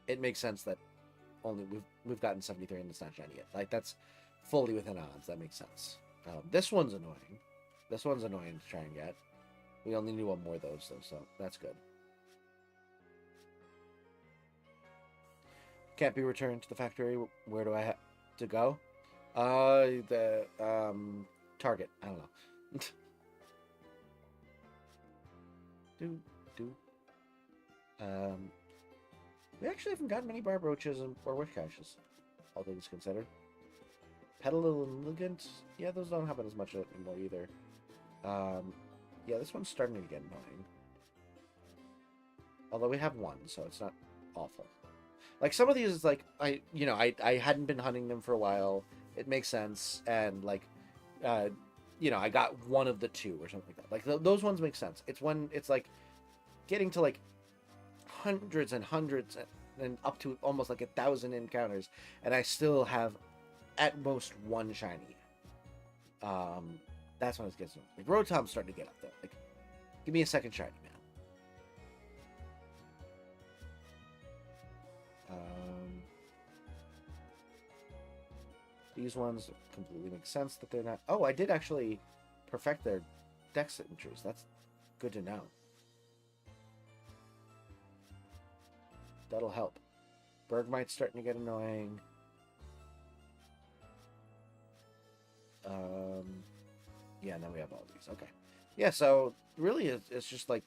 it makes sense that only we've gotten 73 and it's not shiny yet. Like, that's fully within odds. That makes sense. This one's annoying. This one's annoying to try and get. We only need one more of those, though, so that's good. Can't be returned to the factory. Where do I have to go? The Target. I don't know. We actually haven't gotten many bar brooches or wish caches, all things considered. Petal and Elegant, yeah, those don't happen as much anymore either. Yeah, this one's starting to get annoying. Although we have one, so it's not awful. Like, some of these is like, I hadn't been hunting them for a while. It makes sense, and like, I got one of the two or something like that. Like, those ones make sense. It's when it's like getting to like hundreds and hundreds and up to almost like 1,000 encounters, and I still have at most one shiny. That's when it gets annoying. Like, Rotom's starting to get up there. Like, give me a second shiny, man. These ones completely make sense that they're not... Oh, I did actually perfect their dex entries. That's good to know. That'll help. Bergmite's starting to get annoying. Yeah, and then we have all these. Okay. Yeah, so really it's just like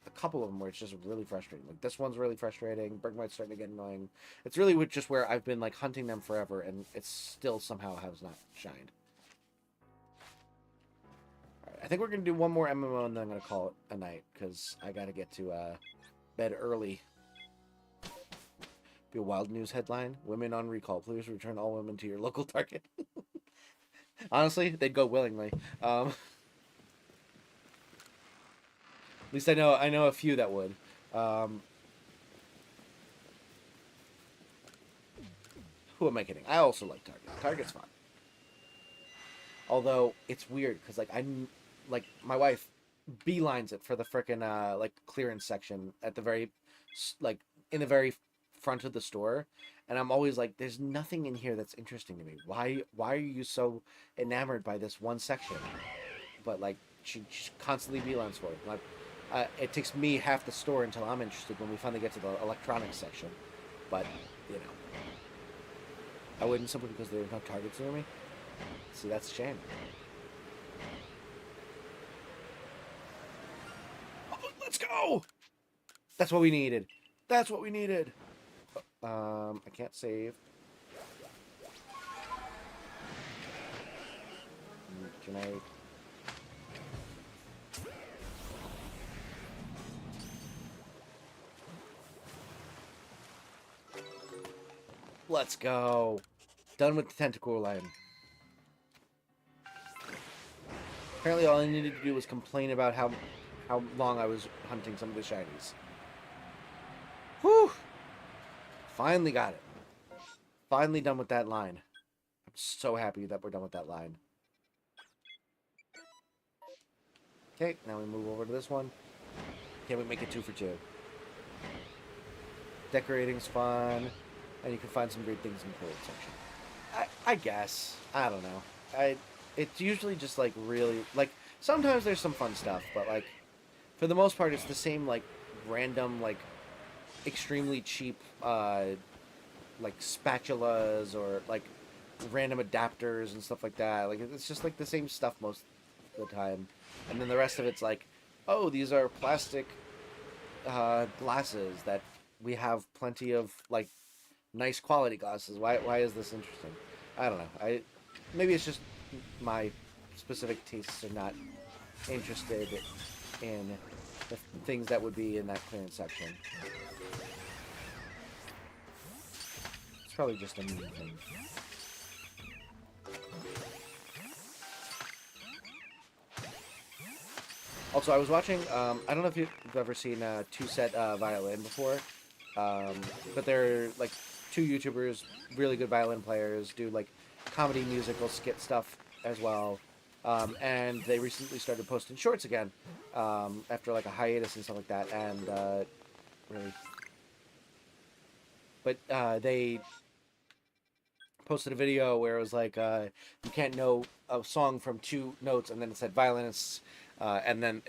a couple of them where it's just really frustrating. Like, this one's really frustrating. Bergmite's starting to get annoying. It's really just where I've been like hunting them forever, and it still somehow has not shined. All right, I think we're gonna do one more MMO, and then I'm gonna call it a night because I gotta get to bed early. Be a wild news headline: Women on recall. Please return all women to your local Target. Honestly, they'd go willingly. At least I know a few that would. Who am I kidding? I also like Target. Target's fun. Although it's weird because like my wife beelines it for the frickin' like clearance section at the very in the very front of the store, and I'm always like, there's nothing in here that's interesting to me. Why are you so enamored by this one section? But like she constantly beelines for it. Like, it takes me half the store until I'm interested when we finally get to the electronics section. But, I wouldn't, simply because there's no Targets near me. See, that's a shame. Oh, let's go! That's what we needed. That's what we needed. I can't save. Can I... Let's go. Done with the tentacle line. Apparently all I needed to do was complain about how long I was hunting some of the shinies. Whew! Finally got it. Finally done with that line. I'm so happy that we're done with that line. Okay, now we move over to this one. Can we make it 2 for 2? Decorating's fun. and you can find some great things in the clothing section. I guess. I don't know. It's usually just like really like sometimes there's some fun stuff, but like for the most part it's the same like random like extremely cheap like spatulas or like random adapters and stuff like that. Like it's just like the same stuff most of the time. And then the rest of it's like, oh, these are plastic glasses that we have plenty of like nice quality glasses. Why is this interesting? I don't know. Maybe it's just my specific tastes are not interested in the things that would be in that clearance section. It's probably just a me thing. Also, I was watching, I don't know if you've ever seen Two Set Violin before, but they're like two YouTubers, really good violin players, do like comedy musical skit stuff as well, and they recently started posting shorts again after like a hiatus and stuff like that, and really, but they posted a video where it was like you can't know a song from two notes, and then it said violinists, and then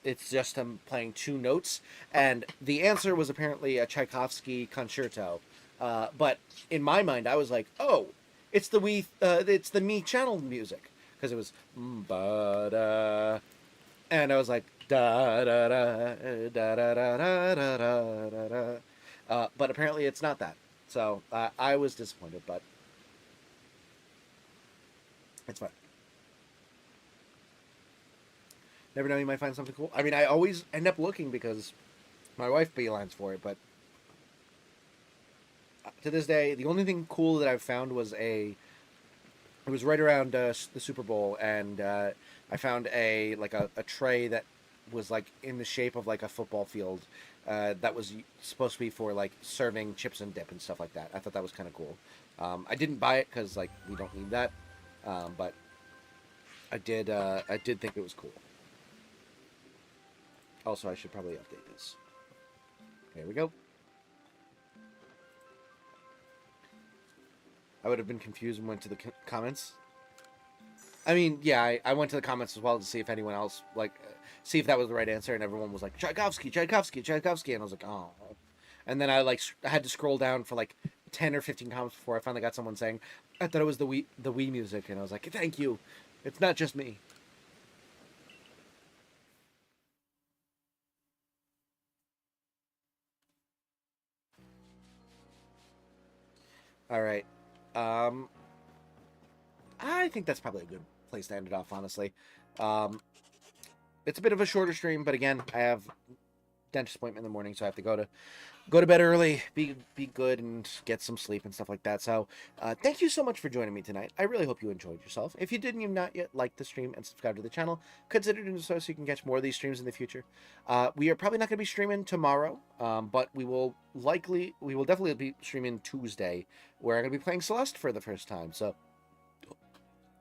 it's just them playing two notes, and the answer was apparently a Tchaikovsky concerto, but in my mind I was like, oh, it's the me channel music, because it was ba da, and I was like da da da da da da da da da da, but apparently it's not that, so I was disappointed, but it's fine. Never know, you might find something cool. I mean, I always end up looking because my wife beelines for it, but to this day, the only thing cool that I've found was it was right around the Super Bowl, and I found a tray that was like in the shape of like a football field, that was supposed to be for like serving chips and dip and stuff like that. I thought that was kind of cool. I didn't buy it because like we don't need that, but I did think it was cool. Also, I should probably update this. Here we go. I would have been confused and went to the comments. I mean, yeah, I went to the comments as well to see if anyone else, like, see if that was the right answer, and everyone was like, Tchaikovsky, Tchaikovsky, Tchaikovsky, and I was like, oh. And then I had to scroll down for like 10 or 15 comments before I finally got someone saying, I thought it was the Wii music, and I was like, thank you. It's not just me. All right. I think that's probably a good place to end it off, honestly. It's a bit of a shorter stream, but again, I have dentist appointment in the morning, so I have to go to bed early, be good, and get some sleep and stuff like that. So, thank you so much for joining me tonight. I really hope you enjoyed yourself. If you didn't, you've not yet liked the stream and subscribed to the channel, consider doing so you can catch more of these streams in the future. We are probably not going to be streaming tomorrow, but we will definitely be streaming Tuesday, where I'm going to be playing Celeste for the first time. So,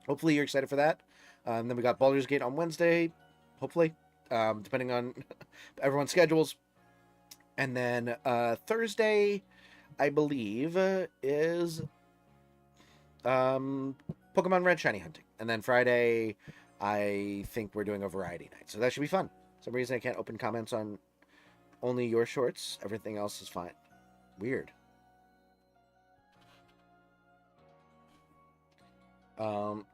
hopefully you're excited for that. And then we got Baldur's Gate on Wednesday, hopefully, depending on everyone's schedules. And then Thursday, I believe, is Pokemon Red Shiny hunting. And then Friday, I think we're doing a variety night. So that should be fun. For some reason I can't open comments on only your shorts. Everything else is fine. Weird.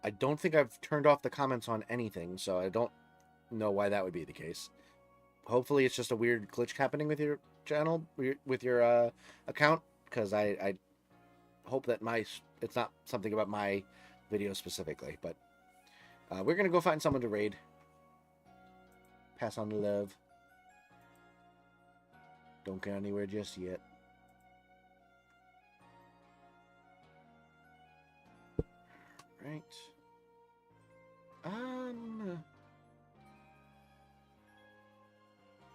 I don't think I've turned off the comments on anything, so I don't know why that would be the case. Hopefully it's just a weird glitch happening with your channel, with your account, because I hope that it's not something about my video specifically, but we're gonna go find someone to raid. Pass on the love. Don't get anywhere just yet. Right.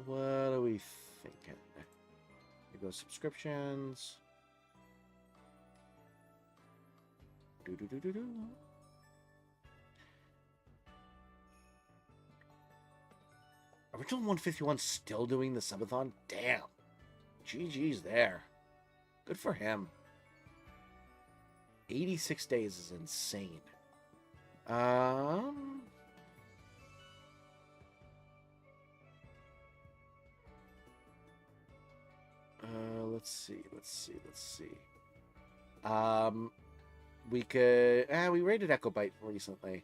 What are we thinking? Here goes subscriptions. Do. Original 151 still doing the subathon? Damn. GG's there. Good for him. 86 days is insane. Um... let's see. We could... we raided Echo Bite recently.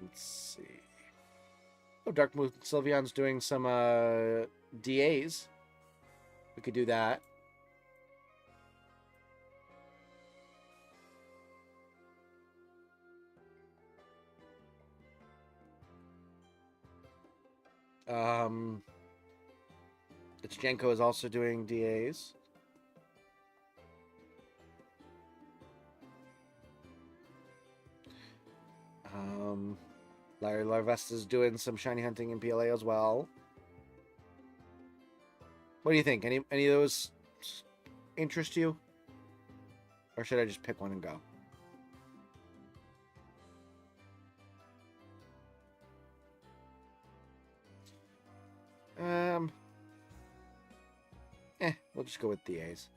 Let's see. Oh, Dark Moon Sylveon's doing some DAs. We could do that. It's Jenko is also doing DAs. Larry Larvesta is doing some shiny hunting in PLA as well. What do you think? Any of those interest you? Or should I just pick one and go? We'll just go with DAs.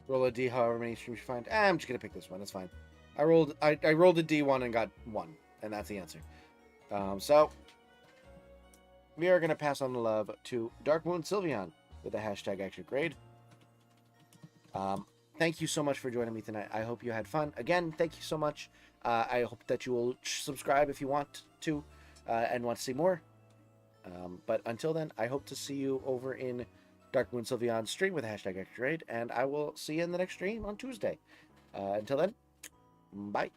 Roll a D however many streams you find. I'm just gonna pick this one. That's fine. I rolled a D1 and got 1, and that's the answer. So we are gonna pass on the love to Dark Moon Sylveon with the hashtag #ElectriCrew. Thank you so much for joining me tonight. I hope you had fun. Again, thank you so much. I hope that you will subscribe if you want to and want to see more. But until then, I hope to see you over in Dark Moon Sylveon's stream with the hashtag #ElectriCrew, and I will see you in the next stream on Tuesday. Until then, bye.